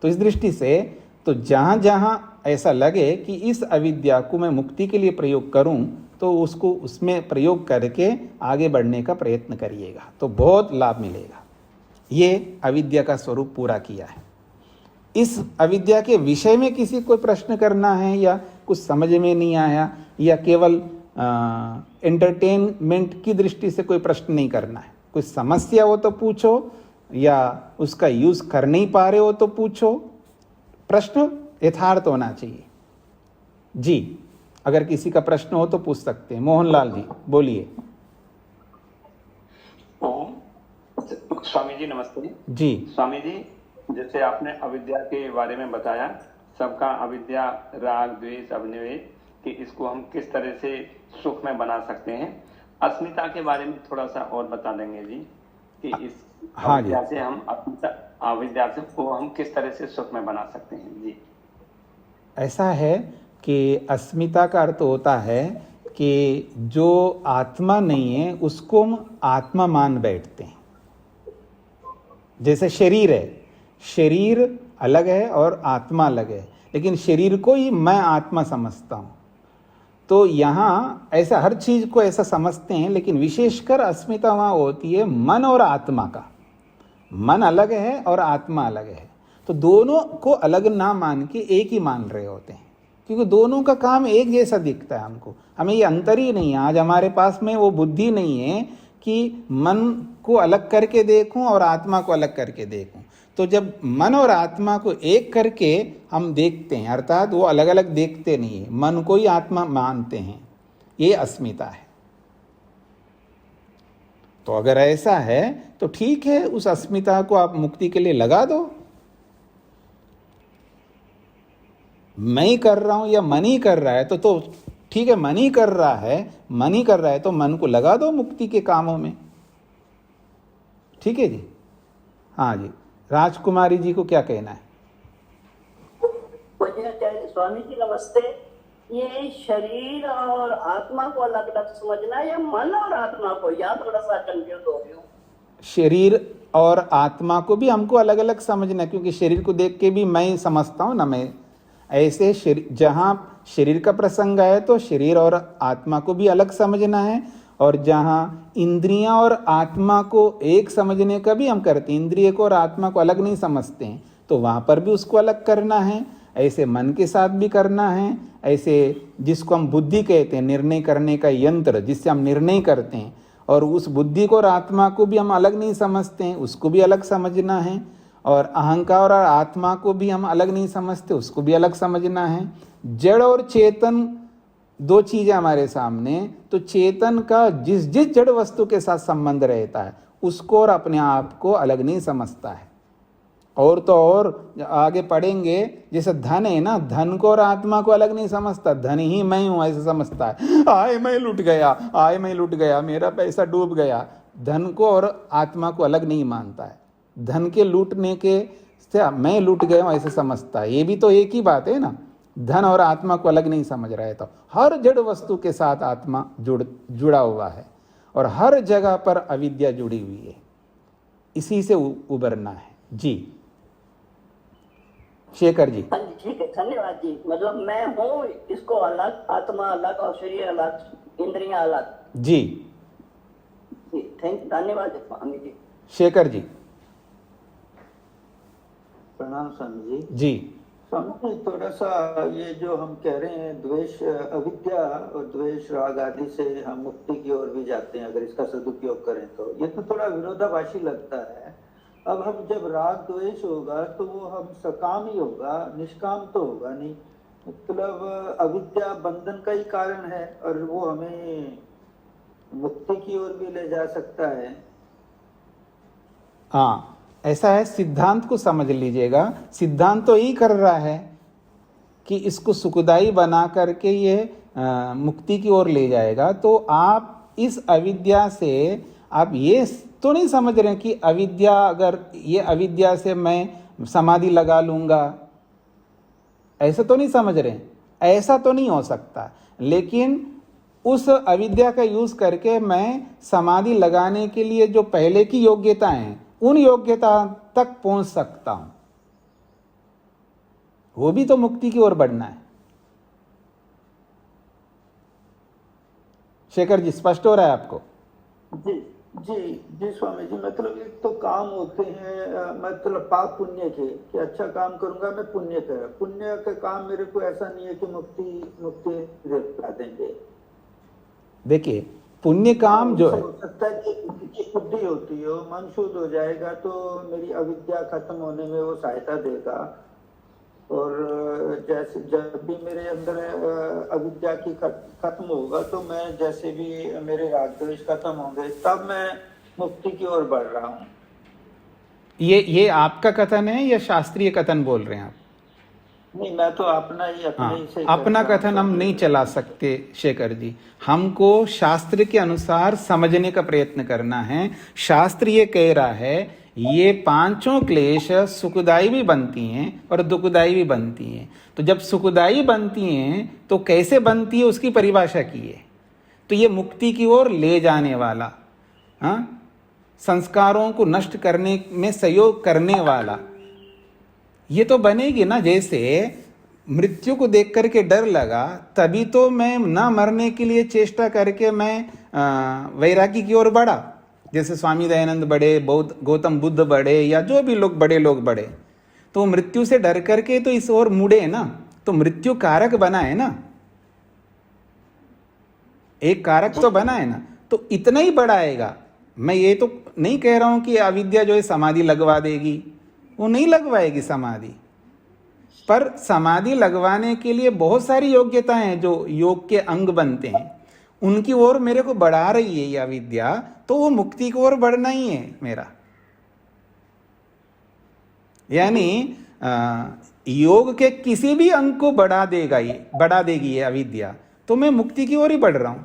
तो इस दृष्टि से तो जहाँ जहाँ ऐसा लगे कि इस अविद्या को मैं मुक्ति के लिए प्रयोग करूं, तो उसको उसमें प्रयोग करके आगे बढ़ने का प्रयत्न करिएगा, तो बहुत लाभ मिलेगा। ये अविद्या का स्वरूप पूरा किया है। इस अविद्या के विषय में किसी कोई प्रश्न करना है, या कुछ समझ में नहीं आया, या केवल एंटरटेनमेंट की दृष्टि से कोई प्रश्न नहीं करना है। कोई समस्या हो तो पूछो, या उसका यूज कर नहीं पा रहे हो तो पूछो। प्रश्न यथार्थ होना चाहिए। जी, अगर किसी का प्रश्न हो तो पूछ सकते हैं। मोहनलाल जी बोलिए। स्वामी जी नमस्ते। जी स्वामी जी, जैसे आपने अविद्या के बारे में बताया, सबका अविद्या, राग, द्वेष, अभिनिवेश, कि इसको हम किस तरह से सुख में बना सकते हैं। अस्मिता के बारे में थोड़ा सा और बता देंगे जी, कि इस अविद्या से हम अविद्या से को हम किस तरह से सुख में बना सकते हैं जी। ऐसा है कि अस्मिता का अर्थ होता है कि जो आत्मा नहीं है उसको हम आत्मा मान बैठते हैं। जैसे शरीर है, शरीर अलग है और आत्मा अलग है, लेकिन शरीर को ही मैं आत्मा समझता हूँ। तो यहाँ ऐसा हर चीज को ऐसा समझते हैं, लेकिन विशेषकर अस्मिता वहाँ होती है मन और आत्मा का। मन अलग है और आत्मा अलग है, तो दोनों को अलग ना मान के एक ही मान रहे होते हैं, क्योंकि दोनों का काम एक जैसा दिखता है हमको। हमें ये अंतर ही नहीं है। आज हमारे पास में वो बुद्धि नहीं है कि मन को अलग करके देखूं और आत्मा को अलग करके देखूं। तो जब मन और आत्मा को एक करके हम देखते हैं, अर्थात वो अलग अलग देखते नहीं है, मन को ही आत्मा मानते हैं, ये अस्मिता है। तो अगर ऐसा है तो ठीक है, उस अस्मिता को आप मुक्ति के लिए लगा दो। मैं ही कर रहा हूं या मन ही कर रहा है तो ठीक है, मन ही कर रहा है तो मन को लगा दो मुक्ति के कामों में। ठीक है जी। हाँ जी, राजकुमारी जी को क्या कहना है? स्वामी जी नमस्ते। ये शरीर और आत्मा को अलग अलग समझना या मन और आत्मा को, या थोड़ा सा कंफ्यूज हो गया। शरीर और आत्मा को भी हमको अलग अलग समझना, क्योंकि शरीर को देख के भी मैं समझता हूँ ना। मैं ऐसे जहाँ शरीर का प्रसंग है तो शरीर और आत्मा को भी अलग समझना है, और जहाँ इंद्रियां और आत्मा को एक समझने का भी हम करते हैं, इंद्रिय को और आत्मा को अलग नहीं समझते हैं, तो वहाँ पर भी उसको अलग करना है। ऐसे मन के साथ भी करना है। ऐसे जिसको हम बुद्धि कहते हैं, निर्णय करने का यंत्र जिससे हम निर्णय करते हैं, और उस बुद्धि को और आत्मा को भी हम अलग नहीं समझते हैं, उसको भी अलग समझना है। और अहंकार और आत्मा को भी हम अलग नहीं समझते, उसको भी अलग समझना है। जड़ और चेतन दो चीजें हमारे सामने, तो चेतन का जिस जिस जड़ वस्तु के साथ संबंध रहता है उसको और अपने आप को अलग नहीं समझता है। और तो और आगे पढ़ेंगे, जैसे धन है ना, धन को और आत्मा को अलग नहीं समझता। धन ही मैं हूं ऐसा समझता है। आए मैं लुट गया, मेरा पैसा डूब गया। धन को और आत्मा को अलग नहीं मानता है। धन के लूटने के से मैं लूट गया हूं ऐसे समझता है। ये भी तो एक ही बात है ना, धन और आत्मा को अलग नहीं समझ रहा है। तो हर जड़ वस्तु के साथ आत्मा जुड़ा हुआ है, और हर जगह पर अविद्या जुड़ी हुई है, इसी से उबरना है। जी शेखर जी। हाँ जी ठीक है, धन्यवाद जी। मतलब मैं हूँ, इसको अलग, आत्मा अलग और शरीर अलग, इंद्रियां अलग। जी धन्यवाद स्वामी जी। शेखर जी। प्रणाम स्वामी जी। जी स्वामी जी, थोड़ा सा ये जो हम कह रहे हैं द्वेष, अविद्या और द्वेष राग आदि से हम मुक्ति की ओर भी जाते हैं अगर इसका सदुपयोग करें तो, ये तो थोड़ा विरोधाभासी लगता है। अब हम जब राग द्वेष होगा तो वो हम सकाम ही होगा, निष्काम तो होगा नहीं। मतलब अविद्या बंधन का ही कारण है और वो हमें मुक्ति की ओर भी ले जा सकता है। हाँ ऐसा है, सिद्धांत को समझ लीजिएगा। सिद्धांत तो यही कर रहा है कि इसको सुखदायी बना करके ये मुक्ति की ओर ले जाएगा। तो आप इस अविद्या से आप ये तो नहीं समझ रहे कि अविद्या, अगर ये अविद्या से मैं समाधि लगा लूंगा, ऐसा तो नहीं समझ रहे। ऐसा तो नहीं हो सकता, लेकिन उस अविद्या का यूज करके मैं समाधि लगाने के लिए जो पहले की योग्यता है उन योग्यता तक पहुंच सकता हूं। वो भी तो मुक्ति की ओर बढ़ना है। शेखर जी स्पष्ट हो रहा है आपको? जी जी जी स्वामी जी। मतलब एक तो काम होते हैं मतलब पाप पुण्य के, कि अच्छा काम करूंगा मैं पुण्य कर, पुण्य का काम मेरे को ऐसा नहीं है कि मुक्ति दिला देंगे। देखिए पुण्य काम जो है, हो सकता है कि शुद्धि होती हो, मन शुद्ध हो जाएगा तो मेरी अविद्या खत्म होने में वो सहायता देगा। और जैसे जब भी मेरे अंदर अविद्या की खत्म होगा तो मैं जैसे भी मेरे राग द्वेष खत्म होंगे तब मैं मुक्ति की ओर बढ़ रहा हूँ। ये आपका कथन है या शास्त्रीय कथन बोल रहे हैं आप? नहीं, मैं तो अपना ही से अपना कथन हम नहीं चला सकते शेखर जी। हमको शास्त्र के अनुसार समझने का प्रयत्न करना है। शास्त्र ये कह रहा है ये पांचों क्लेश सुखदायी भी बनती हैं और दुखदायी भी बनती हैं। तो जब सुखदायी बनती हैं तो कैसे बनती है उसकी परिभाषा की है। तो ये मुक्ति की ओर ले जाने वाला, संस्कारों को नष्ट करने में सहयोग करने वाला, ये तो बनेगी ना। जैसे मृत्यु को देख करके डर लगा, तभी तो मैं ना मरने के लिए चेष्टा करके मैं वैरागी की ओर बढ़ा। जैसे स्वामी दयानंद बढ़े, गौतम बुद्ध बढ़े, या जो भी लोग बड़े लोग बढ़े, तो मृत्यु से डर करके तो इस ओर मुड़े ना। तो मृत्यु कारक बना है ना, एक कारक तो बना है ना। तो इतना ही बढ़ाएगा। मैं ये तो नहीं कह रहा हूं कि अविद्या जो है समाधि लगवा देगी, वो नहीं लगवाएगी समाधि। पर समाधि लगवाने के लिए बहुत सारी योग्यताएं हैं जो योग के अंग बनते हैं, उनकी ओर मेरे को बढ़ा रही है यह अविद्या। तो वो मुक्ति की ओर बढ़ना ही है मेरा। यानी योग के किसी भी अंग को बढ़ा देगी ये अविद्या, तो मैं मुक्ति की ओर ही बढ़ रहा हूं।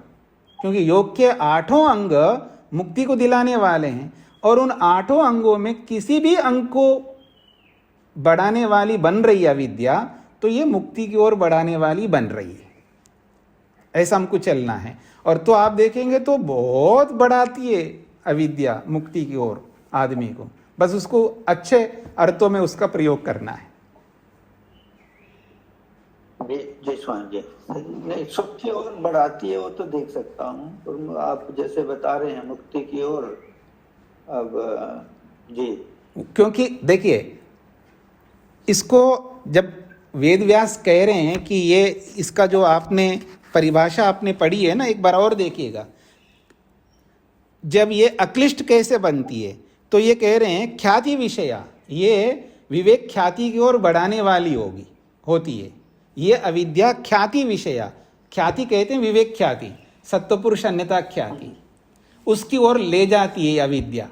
क्योंकि योग के 8 अंग मुक्ति को दिलाने वाले हैं, और उन 8 अंगों में किसी भी अंग को बढ़ाने वाली बन रही है अविद्या, तो ये मुक्ति की ओर बढ़ाने वाली बन रही है। ऐसा हमको चलना है। और तो आप देखेंगे तो बहुत बढ़ाती है अविद्या मुक्ति की ओर आदमी को। बस उसको अच्छे अर्थों में उसका प्रयोग करना है। जी स्वामी जी। नहीं, सुख की ओर बढ़ाती है वो तो देख सकता हूँ, तो आप जैसे बता रहे हैं मुक्ति की ओर। अब जी, क्योंकि देखिए इसको जब वेद व्यास कह रहे हैं कि ये इसका जो आपने परिभाषा आपने पढ़ी है ना, एक बार और देखिएगा। जब ये अक्लिष्ट कैसे बनती है, तो ये कह रहे हैं ख्याति विषया, ये विवेक ख्याति की ओर बढ़ाने वाली होती है। ये अविद्या ख्याति विषया, ख्याति कहते हैं विवेक ख्याति, सत्वपुरुष अन्यता ख्याति, उसकी ओर ले जाती है अविद्या।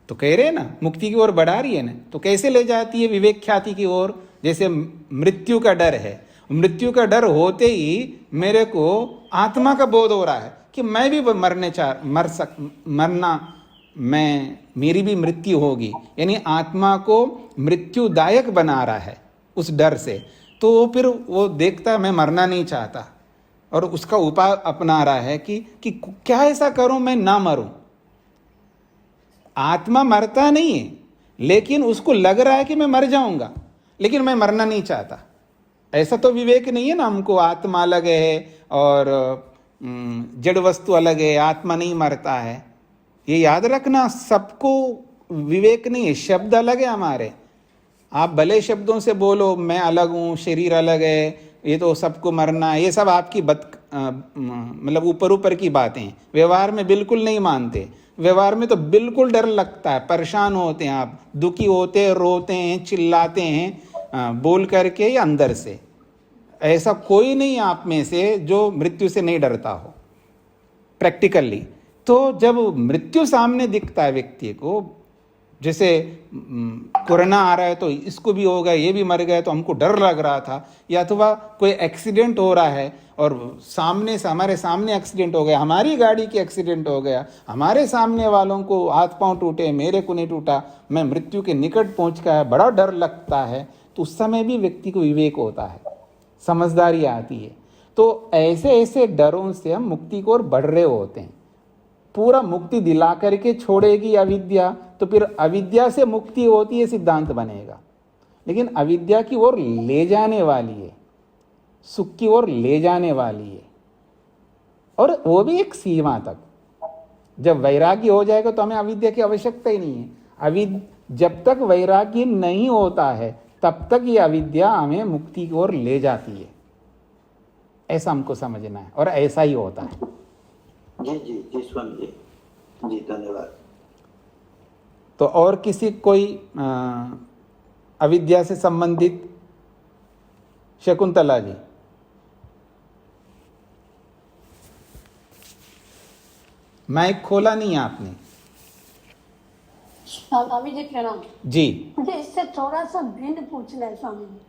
तो कह रहे हैं ना मुक्ति की ओर बढ़ा रही है ना। तो कैसे ले जाती है? विवेक ख्याति की ओर। जैसे मृत्यु का डर है, मृत्यु का डर होते ही मेरे को आत्मा का बोध हो रहा है कि मैं भी मेरी भी मृत्यु होगी। यानी आत्मा को मृत्युदायक बना रहा है उस डर से। तो फिर वो देखता मैं मरना नहीं चाहता, और उसका उपाय अपना रहा है कि क्या ऐसा करूं मैं ना मरूं। आत्मा मरता नहीं है, लेकिन उसको लग रहा है कि मैं मर जाऊंगा, लेकिन मैं मरना नहीं चाहता। ऐसा तो विवेक नहीं है ना हमको, आत्मा अलग है और जड़ वस्तु अलग है, आत्मा नहीं मरता है। ये याद रखना, सबको विवेक नहीं है, शब्द अलग है हमारे। आप भले शब्दों से बोलो मैं अलग हूँ, शरीर अलग है, ये तो सबको मरना है, ये सब आपकी मतलब ऊपर ऊपर की बातें, व्यवहार में बिल्कुल नहीं मानते। व्यवहार में तो बिल्कुल डर लगता है, परेशान होते हैं आप, दुखी होते हैं, रोते हैं, चिल्लाते हैं बोल करके या अंदर से। ऐसा कोई नहीं आप में से जो मृत्यु से नहीं डरता हो प्रैक्टिकली। तो जब मृत्यु सामने दिखता है व्यक्ति को, जैसे कोरोना आ रहा है तो इसको भी होगा, ये भी मर गए तो हमको डर लग रहा था, या अथवा कोई एक्सीडेंट हो रहा है और सामने से हमारे सामने एक्सीडेंट हो गया, हमारी गाड़ी की एक्सीडेंट हो गया, हमारे सामने वालों को हाथ पांव टूटे, मेरे को नहीं टूटा, मैं मृत्यु के निकट पहुंच गया, बड़ा डर लगता है। तो उस समय भी व्यक्ति को विवेक होता है, समझदारी आती है। तो ऐसे ऐसे डरों से हम मुक्ति की ओर बढ़ रहे होते हैं। पूरा मुक्ति दिला करके छोड़ेगी अविद्या, तो फिर अविद्या से मुक्ति होती है सिद्धांत बनेगा। लेकिन अविद्या की ओर ले जाने वाली है, सुख की ओर ले जाने वाली है, और वो भी एक सीमा तक। जब वैराग्य हो जाएगा तो हमें अविद्या की आवश्यकता ही नहीं है। जब तक वैराग्य नहीं होता है तब तक ये अविद्या हमें मुक्ति की ओर ले जाती है। ऐसा हमको समझना है, और ऐसा ही होता है। जी जी जी स्वामी जी धन्यवाद। तो और किसी कोई अविद्या से संबंधित? शकुंतला जी। माइक खोला नहीं आपने। स्वामी जी प्रणाम जी। मुझे इससे थोड़ा सा भिन्न पूछना है स्वामी जी।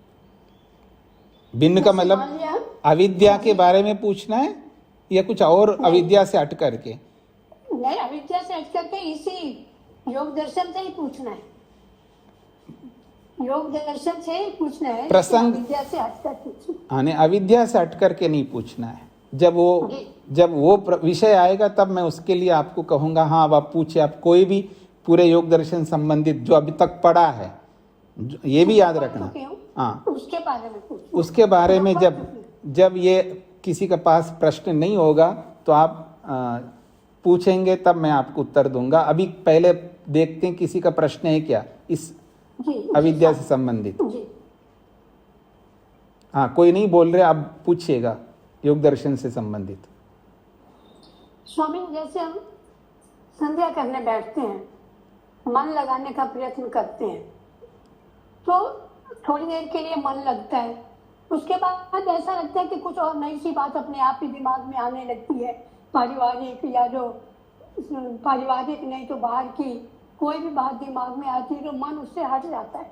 भिन्न का मतलब अविद्या के बारे में पूछना है या कुछ और? अविद्या से हट करके? नहीं, अविद्या से हट करके इसी योग दर्शन से ही पूछना है। योग दर्शन से ही पूछना है, प्रसंग अविद्या से हट कर पूछना। हाँ, अविद्या से हट करके नहीं पूछना है। जब वो विषय आएगा तब मैं उसके लिए आपको कहूंगा हाँ अब आप पूछे। आप कोई भी पूरे योग दर्शन संबंधित जो अभी तक पढ़ा है, ये भी याद रखना। हाँ, उसके बारे में पूछना। उसके बारे में जब ये किसी के पास प्रश्न नहीं होगा तो आप पूछेंगे, तब मैं आपको उत्तर दूंगा। अभी पहले देखते हैं किसी का प्रश्न है क्या इस अविद्या से संबंधित। हाँ, कोई नहीं बोल रहे, आप पूछिएगा योग दर्शन से संबंधित। स्वामी, जैसे हम संध्या करने बैठते हैं, मन लगाने का प्रयत्न करते हैं, तो थोड़ी देर के लिए मन लगता है, उसके बाद ऐसा लगता है कि कुछ और नई सी बात अपने आप ही दिमाग में आने लगती है, पारिवारिक या जो पारिवारिक नहीं तो बाहर की कोई भी बात दिमाग में आती है तो मन उससे हट जाता है।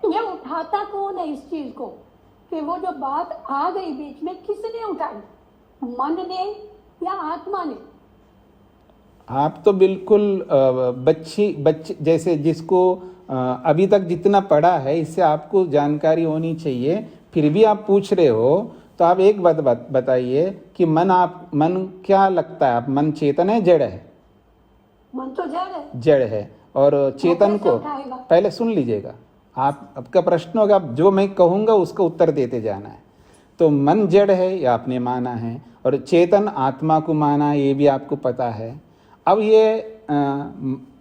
तो ये उठाता कौन है इस चीज को, कि वो जो बात आ गई बीच में किसने उठाई, मन ने या आत्मा ने? आप तो बिल्कुल बच्चे जैसे जिसको अभी तक जितना पढ़ा है इससे आपको जानकारी होनी चाहिए, फिर भी आप पूछ रहे हो। तो आप एक बात बताइए कि मन क्या लगता है? आप मन चेतन है जड़ है? मन तो जड़ है। जड़ है। और चेतन को पहले सुन लीजिएगा, आपका प्रश्न होगा, जो मैं कहूँगा उसका उत्तर देते जाना है। तो मन जड़ है ये आपने माना है, और चेतन आत्मा को माना, ये भी आपको पता है। अब ये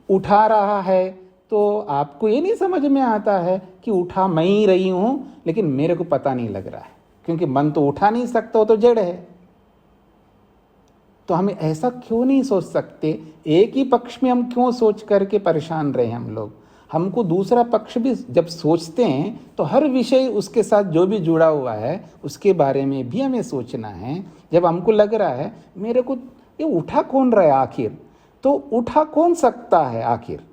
उठा रहा है तो आपको ये नहीं समझ में आता है कि उठा मैं ही रही हूँ, लेकिन मेरे को पता नहीं लग रहा है, क्योंकि मन तो उठा नहीं सकता, वो तो जड़ है। तो हमें ऐसा क्यों नहीं सोच सकते? एक ही पक्ष में हम क्यों सोच करके परेशान रहे हम लोग? हमको दूसरा पक्ष भी जब सोचते हैं तो हर विषय उसके साथ जो भी जुड़ा हुआ है उसके बारे में भी हमें सोचना है। जब हमको लग रहा है मेरे को ये उठा कौन रहा है आखिर, तो उठा कौन सकता है आखिर?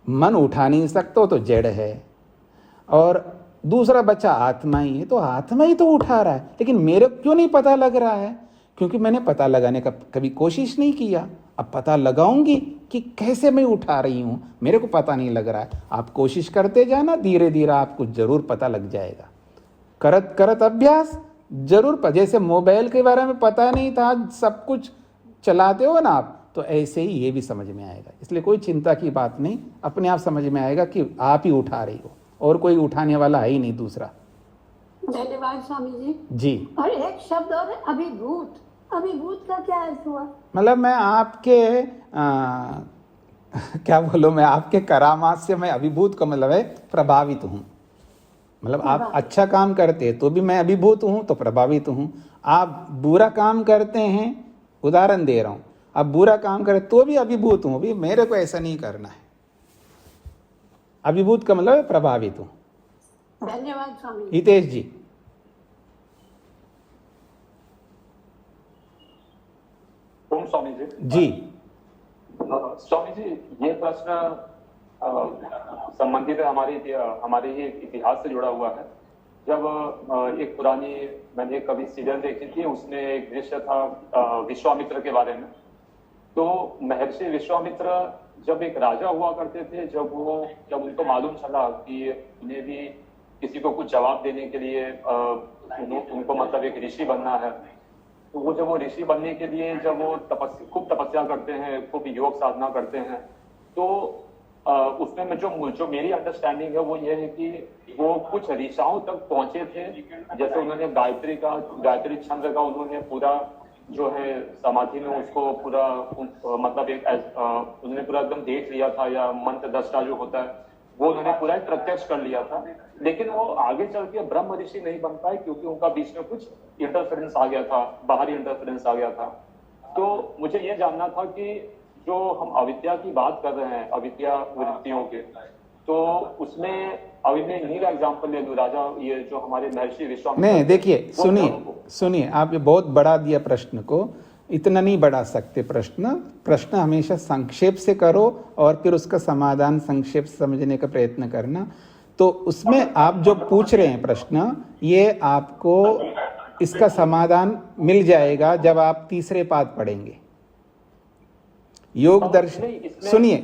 मन उठा नहीं सकता, तो जड़ है। और दूसरा बच्चा आत्मा ही है, तो आत्मा ही तो उठा रहा है, लेकिन मेरे को क्यों नहीं पता लग रहा है? क्योंकि मैंने पता लगाने का कभी कोशिश नहीं किया। अब पता लगाऊंगी कि कैसे मैं उठा रही हूँ, मेरे को पता नहीं लग रहा है। आप कोशिश करते जाना, धीरे धीरे आपको जरूर पता लग जाएगा। करत करत अभ्यास जरूर जैसे मोबाइल के बारे में पता नहीं था, आज सब कुछ चलाते हो ना आप, तो ऐसे ही ये भी समझ में आएगा। इसलिए कोई चिंता की बात नहीं, अपने आप समझ में आएगा कि आप ही उठा रही हो और कोई उठाने वाला है ही नहीं दूसरा। धन्यवाद स्वामी जी। जी। और एक शब्द और है, अभिभूत। अभिभूत का क्या अर्थ हुआ? मतलब मैं आपके क्या बोलूं, मैं आपके करामात से मैं अभिभूत का मतलब है प्रभावित हूँ। मतलब आप अच्छा काम करते तो भी मैं अभिभूत हूँ, तो प्रभावित हूँ। आप बुरा काम करते हैं, उदाहरण दे रहा हूँ, आप बुरा काम करें तो भी अभिभूत हूँ, भी मेरे को ऐसा नहीं करना है। अभिभूत का मतलब प्रभावित हूँ। धन्यवाद स्वामी। हितेश जी। ओम स्वामी जी। जी। स्वामी जी, ये प्रश्न संबंधित है हमारे ही इतिहास से जुड़ा हुआ है। जब एक पुरानी मैंने कभी सीरियल देखी थी, उसमें एक दृश्य था विश्वामित्र के बारे में। तो महर्षि विश्वामित्र जब एक राजा हुआ करते थे, जब उनको मालूम चला कि उन्हें भी किसी को कुछ जवाब देने के लिए उनको मतलब एक ऋषि बनना है, तो वो ऋषि बनने के लिए जब वो खूब तपस्या करते हैं, खूब योग साधना करते हैं, तो उसमें में जो मेरी अंडरस्टैंडिंग है वो ये है कि वो कुछ ऋषाओं तक पहुंचे थे। जैसे उन्होंने गायत्री छंद का उन्होंने पूरा जो है समाधि में उसको पूरा मतलब उन्होंने पूरा एकदम देख लिया था, या मंत्र दृष्टा जो होता है वो उन्होंने पूरा प्रत्यक्ष कर लिया था। लेकिन वो आगे चल के ब्रह्म ऋषि नहीं बन पाए, क्योंकि उनका बीच में कुछ इंटरफेरेंस आ गया था, बाहरी इंटरफेरेंस आ गया था। तो मुझे ये जानना था कि जो हम अविद्या की बात कर रहे हैं, अविद्या वृत्तियों के, तो उसमें अभी मैं इन्हीं का एग्जाम्पल ले लूं, राजा ये जो हमारे महर्षि विश्वामित्र। नहीं, देखिए सुनिए, आप ये बहुत बड़ा दिया प्रश्न को, इतना नहीं बढ़ा सकते प्रश्न हमेशा संक्षेप से करो और फिर उसका समाधान संक्षेप से समझने का प्रयत्न करना। तो उसमें आप जो पूछ रहे हैं प्रश्न, ये आपको इसका समाधान मिल जाएगा जब आप तीसरे पाद पढ़ेंगे। योग दर्शन,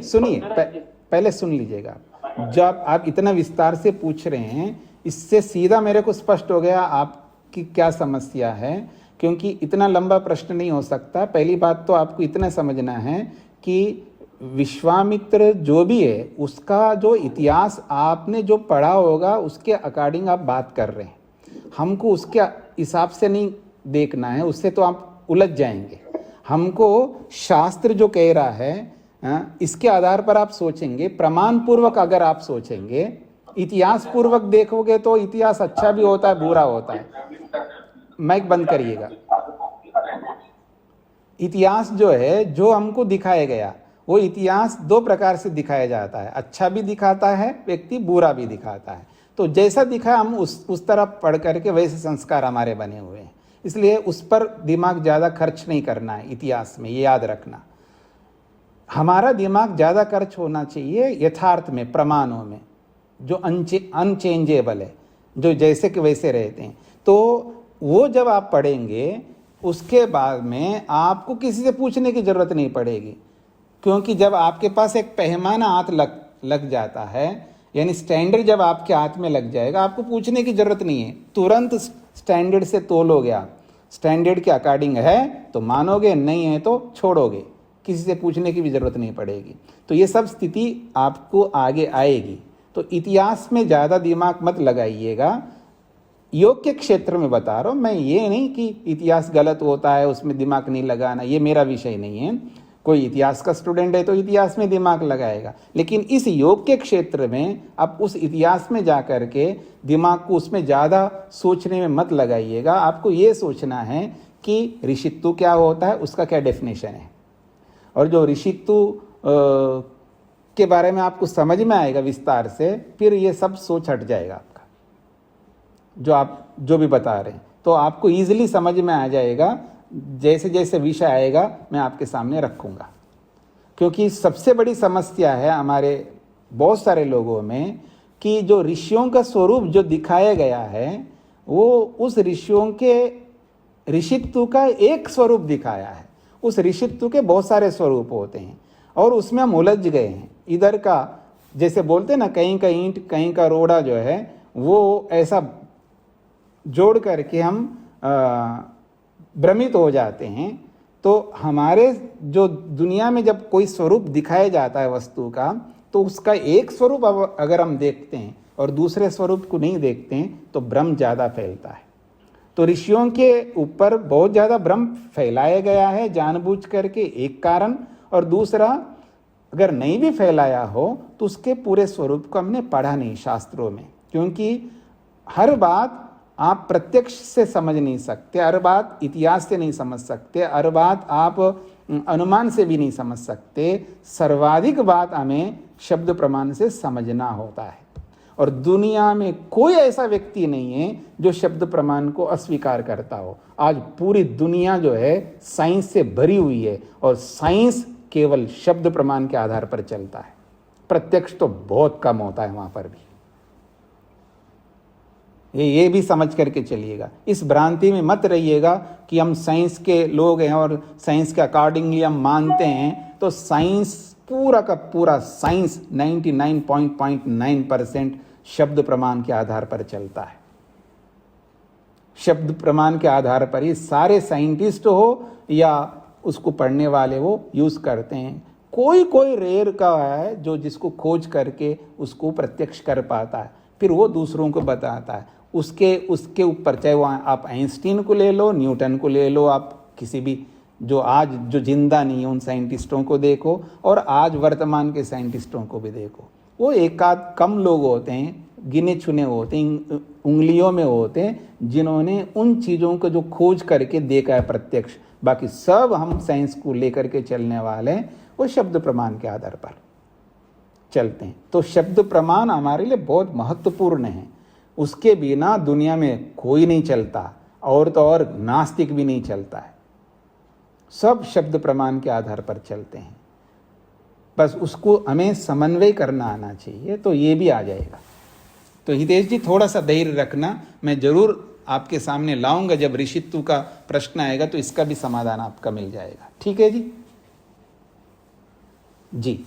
सुनिए पहले सुन लीजिएगा। जब आप इतना विस्तार से पूछ रहे हैं, इससे सीधा मेरे को स्पष्ट हो गया आपकी क्या समस्या है, क्योंकि इतना लंबा प्रश्न नहीं हो सकता। पहली बात तो आपको इतना समझना है कि विश्वामित्र जो भी है, उसका जो इतिहास आपने जो पढ़ा होगा उसके अकॉर्डिंग आप बात कर रहे हैं। हमको उसके हिसाब से नहीं देखना है, उससे तो आप उलझ जाएंगे। हमको शास्त्र जो कह रहा है इसके आधार पर आप सोचेंगे। प्रमाण पूर्वक अगर आप सोचेंगे, इतिहास पूर्वक देखोगे तो इतिहास अच्छा भी होता है, बुरा होता है। माइक बंद करिएगा। इतिहास जो है, जो हमको दिखाया गया, वो इतिहास दो प्रकार से दिखाया जाता है। अच्छा भी दिखाता है व्यक्ति, बुरा भी दिखाता है। तो जैसा दिखा हम उस तरफ पढ़ करके वैसे संस्कार हमारे बने हुए हैं। इसलिए उस पर दिमाग ज़्यादा खर्च नहीं करना है इतिहास में, ये याद रखना। हमारा दिमाग ज़्यादा खर्च होना चाहिए यथार्थ में, प्रमाणों में, जो अनचेंजेबल है, जो जैसे के वैसे रहते हैं। तो वो जब आप पढ़ेंगे, उसके बाद में आपको किसी से पूछने की ज़रूरत नहीं पड़ेगी, क्योंकि जब आपके पास एक पैमाना हाथ लग जाता है, यानी स्टैंडर्ड जब आपके हाथ में लग जाएगा, आपको पूछने की ज़रूरत नहीं है, तुरंत स्टैंडर्ड से तोलोगे आप। स्टैंडर्ड के अकॉर्डिंग है तो मानोगे, नहीं है तो छोड़ोगे, किसी से पूछने की भी ज़रूरत नहीं पड़ेगी। तो ये सब स्थिति आपको आगे आएगी। तो इतिहास में ज़्यादा दिमाग मत लगाइएगा। योग के क्षेत्र में बता रहा हूँ मैं, ये नहीं कि इतिहास गलत होता है उसमें दिमाग नहीं लगाना, ये मेरा विषय नहीं है। कोई इतिहास का स्टूडेंट है तो इतिहास में दिमाग लगाएगा, लेकिन इस योग के क्षेत्र में आप उस इतिहास में जा कर के दिमाग को उसमें ज़्यादा सोचने में मत लगाइएगा। आपको ये सोचना है कि ऋषित्व क्या होता है, उसका क्या डेफिनेशन है, और जो ऋषित्व के बारे में आपको समझ में आएगा विस्तार से, फिर ये सब सोच हट जाएगा आपका, जो आप जो भी बता रहे हैं। तो आपको ईजिली समझ में आ जाएगा। जैसे जैसे विषय आएगा मैं आपके सामने रखूँगा, क्योंकि सबसे बड़ी समस्या है हमारे बहुत सारे लोगों में कि जो ऋषियों का स्वरूप जो दिखाया गया है, वो उस ऋषियों के ऋषित्व का एक स्वरूप दिखाया है। उस ऋषित्व के बहुत सारे स्वरूप होते हैं और उसमें हम उलझ गए हैं। इधर का जैसे बोलते हैं ना, कहीं का ईंट कहीं का रोड़ा, जो है वो ऐसा जोड़ करके हम भ्रमित हो जाते हैं। तो हमारे जो दुनिया में जब कोई स्वरूप दिखाया जाता है वस्तु का, तो उसका एक स्वरूप अगर हम देखते हैं और दूसरे स्वरूप को नहीं देखते हैं तो भ्रम ज़्यादा फैलता है। तो ऋषियों के ऊपर बहुत ज़्यादा भ्रम फैलाया गया है जानबूझ करके, एक कारण। और दूसरा, अगर नहीं भी फैलाया हो तो उसके पूरे स्वरूप को हमने पढ़ा नहीं शास्त्रों में, क्योंकि हर बात आप प्रत्यक्ष से समझ नहीं सकते, हर बात इतिहास से नहीं समझ सकते, हर बात आप अनुमान से भी नहीं समझ सकते। सर्वाधिक बात हमें शब्द प्रमाण से समझना होता है। और दुनिया में कोई ऐसा व्यक्ति नहीं है जो शब्द प्रमाण को अस्वीकार करता हो। आज पूरी दुनिया जो है साइंस से भरी हुई है, और साइंस केवल शब्द प्रमाण के आधार पर चलता है। प्रत्यक्ष तो बहुत कम होता है वहां पर भी। ये भी समझ करके चलिएगा। इस भ्रांति में मत रहिएगा कि हम साइंस के लोग हैं और साइंस के अकॉर्डिंगली हम मानते हैं। तो साइंस पूरा का पूरा साइंस 99.9% शब्द प्रमाण के आधार पर चलता है। शब्द प्रमाण के आधार पर ही सारे साइंटिस्ट हो या उसको पढ़ने वाले वो यूज करते हैं। कोई रेयर का है जो जिसको खोज करके उसको प्रत्यक्ष कर पाता है, फिर वो दूसरों को बताता है। उसके ऊपर, चाहे वो आप आइंस्टीन को ले लो, न्यूटन को ले लो, आप किसी भी जो आज जो जिंदा नहीं है उन साइंटिस्टों को देखो, और आज वर्तमान के साइंटिस्टों को भी देखो। वो एक आध कम लोग होते हैं, गिने चुने होते हैं, उंगलियों में होते हैं, जिन्होंने उन चीज़ों को जो खोज करके देखा है प्रत्यक्ष। बाकी सब हम साइंस को लेकर के चलने वाले हैं, वो शब्द प्रमाण के आधार पर चलते हैं। तो शब्द प्रमाण हमारे लिए बहुत महत्वपूर्ण है। उसके बिना दुनिया में कोई नहीं चलता, और तो और नास्तिक भी नहीं चलता है। सब शब्द प्रमाण के आधार पर चलते हैं। बस उसको हमें समन्वय करना आना चाहिए, तो ये भी आ जाएगा। तो हितेश जी, थोड़ा सा धैर्य रखना, मैं जरूर आपके सामने लाऊंगा। जब ऋषित्व का प्रश्न आएगा तो इसका भी समाधान आपका मिल जाएगा। ठीक है जी। जी,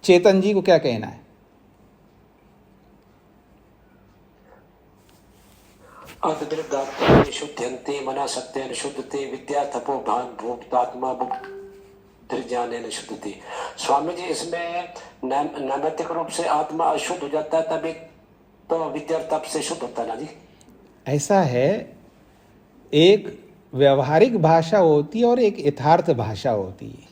चेतन जी को क्या कहना है? शुद्धन्ते मना सत्येन शुद्धते विद्या तपो भान भूतात्मा बुद्धिर्ज्ञानेन शुद्धते। स्वामी जी, इसमें नैमित्तिक रूप से आत्मा अशुद्ध हो जाता है तभी तो विद्या तप से शुद्ध होता है ना जी? ऐसा है, एक व्यवहारिक भाषा होती है और एक यथार्थ भाषा होती है।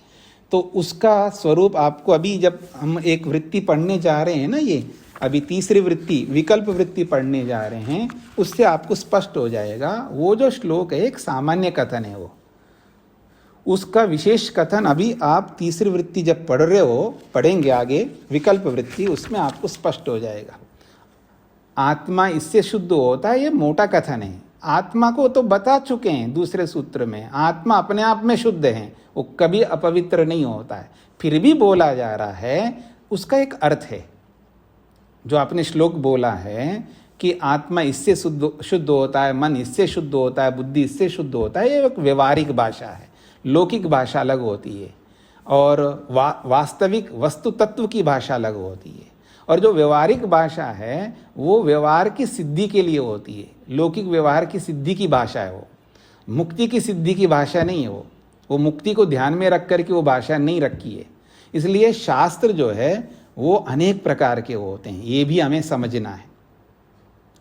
तो उसका स्वरूप आपको अभी, जब हम एक वृत्ति पढ़ने जा रहे हैं ना, ये अभी तीसरी वृत्ति विकल्प वृत्ति पढ़ने जा रहे हैं, उससे आपको स्पष्ट हो जाएगा। वो जो श्लोक है एक सामान्य कथन है, वो उसका विशेष कथन अभी आप तीसरी वृत्ति जब पढ़ रहे हो, पढ़ेंगे आगे विकल्प वृत्ति, उसमें आपको स्पष्ट हो जाएगा। आत्मा इससे शुद्ध होता है, ये मोटा कथन है। आत्मा को तो बता चुके हैं दूसरे सूत्र में, आत्मा अपने आप में शुद्ध है, वो कभी अपवित्र नहीं होता है। फिर भी बोला जा रहा है, उसका एक अर्थ है। जो आपने श्लोक बोला है कि आत्मा इससे शुद्ध होता है, मन इससे शुद्ध होता है, बुद्धि इससे शुद्ध होता है, ये एक व्यवहारिक भाषा है। लौकिक भाषा अलग होती है, और वास्तविक वस्तु तत्व की भाषा अलग होती है। और जो व्यवहारिक भाषा है वो व्यवहार की सिद्धि के लिए होती है। लौकिक व्यवहार की सिद्धि की भाषा है, वो मुक्ति की सिद्धि की भाषा नहीं है। वो मुक्ति को ध्यान में रख कर के वो भाषा नहीं रखी है। इसलिए शास्त्र जो है वो अनेक प्रकार के होते हैं, ये भी हमें समझना है।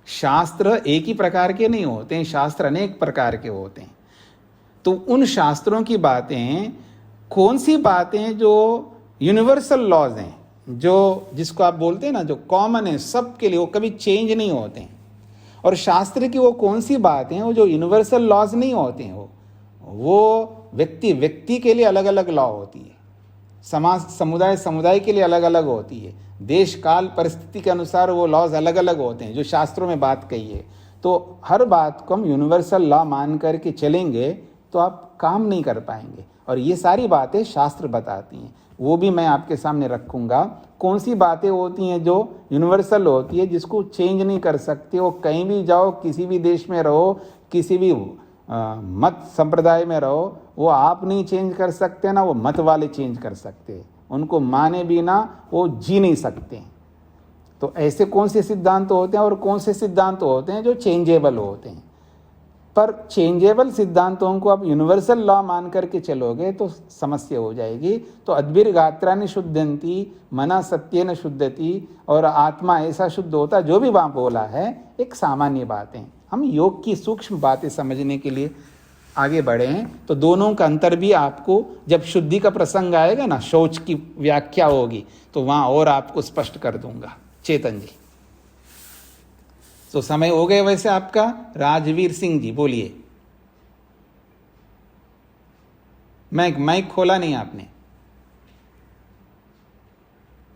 शास्त्र एक ही प्रकार के नहीं होते हैं, शास्त्र अनेक प्रकार के होते हैं। तो उन शास्त्रों की बातें, कौन सी बातें जो यूनिवर्सल लॉज हैं, जो जिसको आप बोलते हैं ना, जो कॉमन है सबके लिए, वो कभी चेंज नहीं होते हैं। और शास्त्र की वो कौन सी बातें हैं वो जो यूनिवर्सल लॉज नहीं होते हैं, वो व्यक्ति के लिए अलग अलग लॉ होती है, समाज समुदाय के लिए अलग अलग होती है, देश काल परिस्थिति के अनुसार वो लॉज अलग अलग होते हैं जो शास्त्रों में बात कही है। तो हर बात को हम यूनिवर्सल लॉ मान करके चलेंगे तो आप काम नहीं कर पाएंगे। और ये सारी बातें शास्त्र बताती हैं, वो भी मैं आपके सामने रखूँगा। कौन सी बातें होती हैं जो यूनिवर्सल होती है, जिसको चेंज नहीं कर सकते। वो कहीं भी जाओ, किसी भी देश में रहो, किसी भी मत संप्रदाय में रहो, वो आप नहीं चेंज कर सकते ना वो मत वाले चेंज कर सकते। उनको माने बिना वो जी नहीं सकते। तो ऐसे कौन से सिद्धांत होते हैं और कौन से सिद्धांत होते हैं जो चेंजेबल होते हैं। पर चेंजेबल सिद्धांतों को आप यूनिवर्सल लॉ मान करके चलोगे तो समस्या हो जाएगी। तो अद्भिर्गात्राणि शुद्धंती, मना सत्येन शुद्धति, और आत्मा ऐसा शुद्ध होता, जो भी वहाँ बोला है एक सामान्य बातें। हम योग की सूक्ष्म बातें समझने के लिए आगे बढ़े हैं, तो दोनों का अंतर भी आपको जब शुद्धि का प्रसंग आएगा ना, शौच की व्याख्या होगी, तो वहाँ और आपको स्पष्ट कर दूंगा। चेतन जी, तो समय हो गए वैसे आपका। राजवीर सिंह जी बोलिए। माइक खोला नहीं आपने।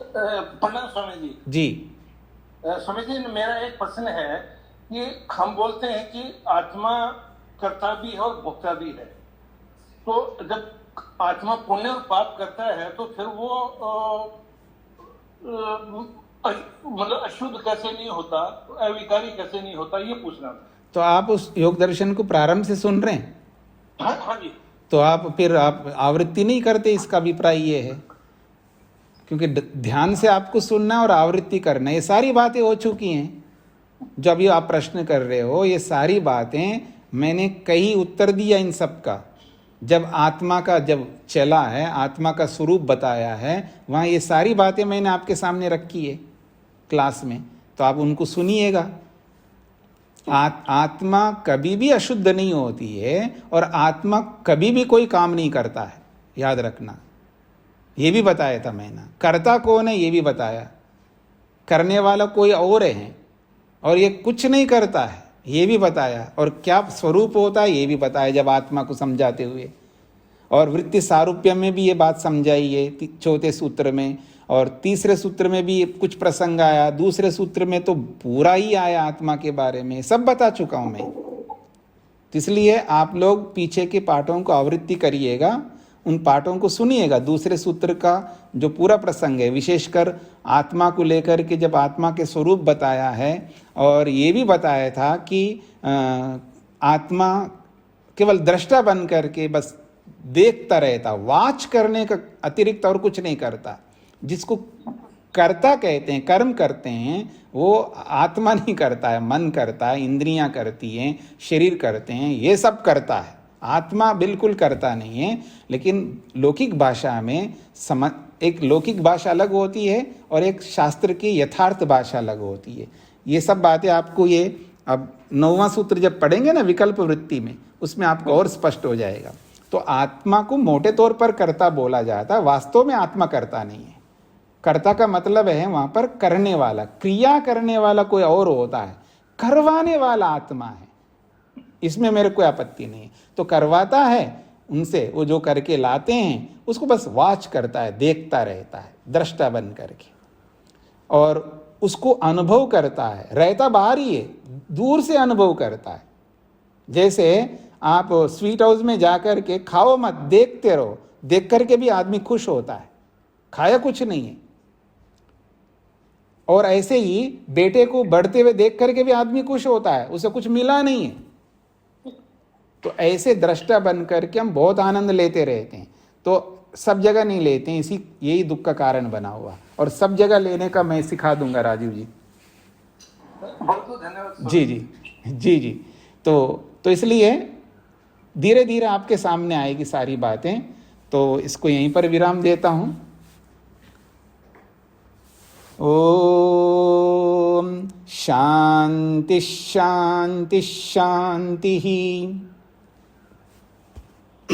प्रणाम स्वामी जी। जी स्वामी जी, मेरा एक प्रश्न है कि हम बोलते हैं कि आत्मा कर्ता भी है और भोक्ता भी है, तो जब आत्मा पुण्य और पाप करता है तो फिर वो मतलब अशुद्ध कैसे नहीं होता, अविकारी कैसे नहीं होता, ये पूछना था। तो आप उस योग दर्शन को प्रारंभ से सुन रहे हैं? हाँ जी। तो आप आवृत्ति नहीं करते, इसका अभिप्राय ये है। क्योंकि ध्यान से आपको सुनना है और आवृत्ति करना, ये सारी बातें हो चुकी हैं। जो अभी आप प्रश्न कर रहे हो, ये सारी बातें मैंने कई उत्तर दिया इन सब का। जब आत्मा का जब चला है, आत्मा का स्वरूप बताया है, वहाँ ये सारी बातें मैंने आपके सामने रखी है क्लास में, तो आप उनको सुनिएगा। आत्मा कभी भी अशुद्ध नहीं होती है और आत्मा कभी भी कोई काम नहीं करता है, याद रखना। ये भी बताया था मैंने। करता कौन है ये भी बताया, करने वाला कोई और है, और ये कुछ नहीं करता है ये भी बताया, और क्या स्वरूप होता है ये भी बताया जब आत्मा को समझाते हुए। और वृत्ति सारूप्य में भी ये बात समझाई है चौथे सूत्र में, और तीसरे सूत्र में भी कुछ प्रसंग आया, दूसरे सूत्र में तो पूरा ही आया आत्मा के बारे में, सब बता चुका हूं मैं। तो इसलिए आप लोग पीछे के पाठों को आवृत्ति करिएगा, उन पाठों को सुनिएगा। दूसरे सूत्र का जो पूरा प्रसंग है, विशेषकर आत्मा को लेकर के जब आत्मा के स्वरूप बताया है, और ये भी बताया था कि आत्मा केवल दृष्टा बन करके बस देखता रहता, वाच करने का अतिरिक्त और कुछ नहीं करता। जिसको कर्ता कहते हैं, कर्म करते हैं, वो आत्मा नहीं करता है, मन करता है, इंद्रियां करती हैं, शरीर करते हैं, ये सब करता है। आत्मा बिल्कुल करता नहीं है। लेकिन लौकिक भाषा में एक लौकिक भाषा अलग होती है और एक शास्त्र की यथार्थ भाषा अलग होती है। ये सब बातें आपको ये अब 9वां सूत्र जब पढ़ेंगे ना विकल्प वृत्ति में, उसमें आपको और स्पष्ट हो जाएगा। तो आत्मा को मोटे तौर पर कर्ता बोला जाता है, वास्तव में आत्मा कर्ता नहीं है। कर्ता का मतलब है वहां पर करने वाला, क्रिया करने वाला कोई और होता है, करवाने वाला आत्मा है। इसमें मेरे कोई आपत्ति नहीं है। तो करवाता है उनसे, वो जो करके लाते हैं उसको बस वाच करता है, देखता रहता है दृष्टा बन करके, और उसको अनुभव करता है। रहता बाहर ही है, दूर से अनुभव करता है। जैसे आप स्वीट हाउस में जाकर के खाओ मत, देखते रहो, देख करके भी आदमी खुश होता है, खाया कुछ नहीं है। और ऐसे ही बेटे को बढ़ते हुए देख करके भी आदमी खुश होता है, उसे कुछ मिला नहीं है। तो ऐसे दृष्टा बन करके हम बहुत आनंद लेते रहते हैं। तो सब जगह नहीं लेते हैं, यही दुख का कारण बना हुआ। और सब जगह लेने का मैं सिखा दूंगा राजीव जी। बहुत बहुत धन्यवाद। जी जी जी जी। तो इसलिए धीरे धीरे आपके सामने आएगी सारी बातें। तो इसको यहीं पर विराम देता हूं। ओम शांति शांति शांति।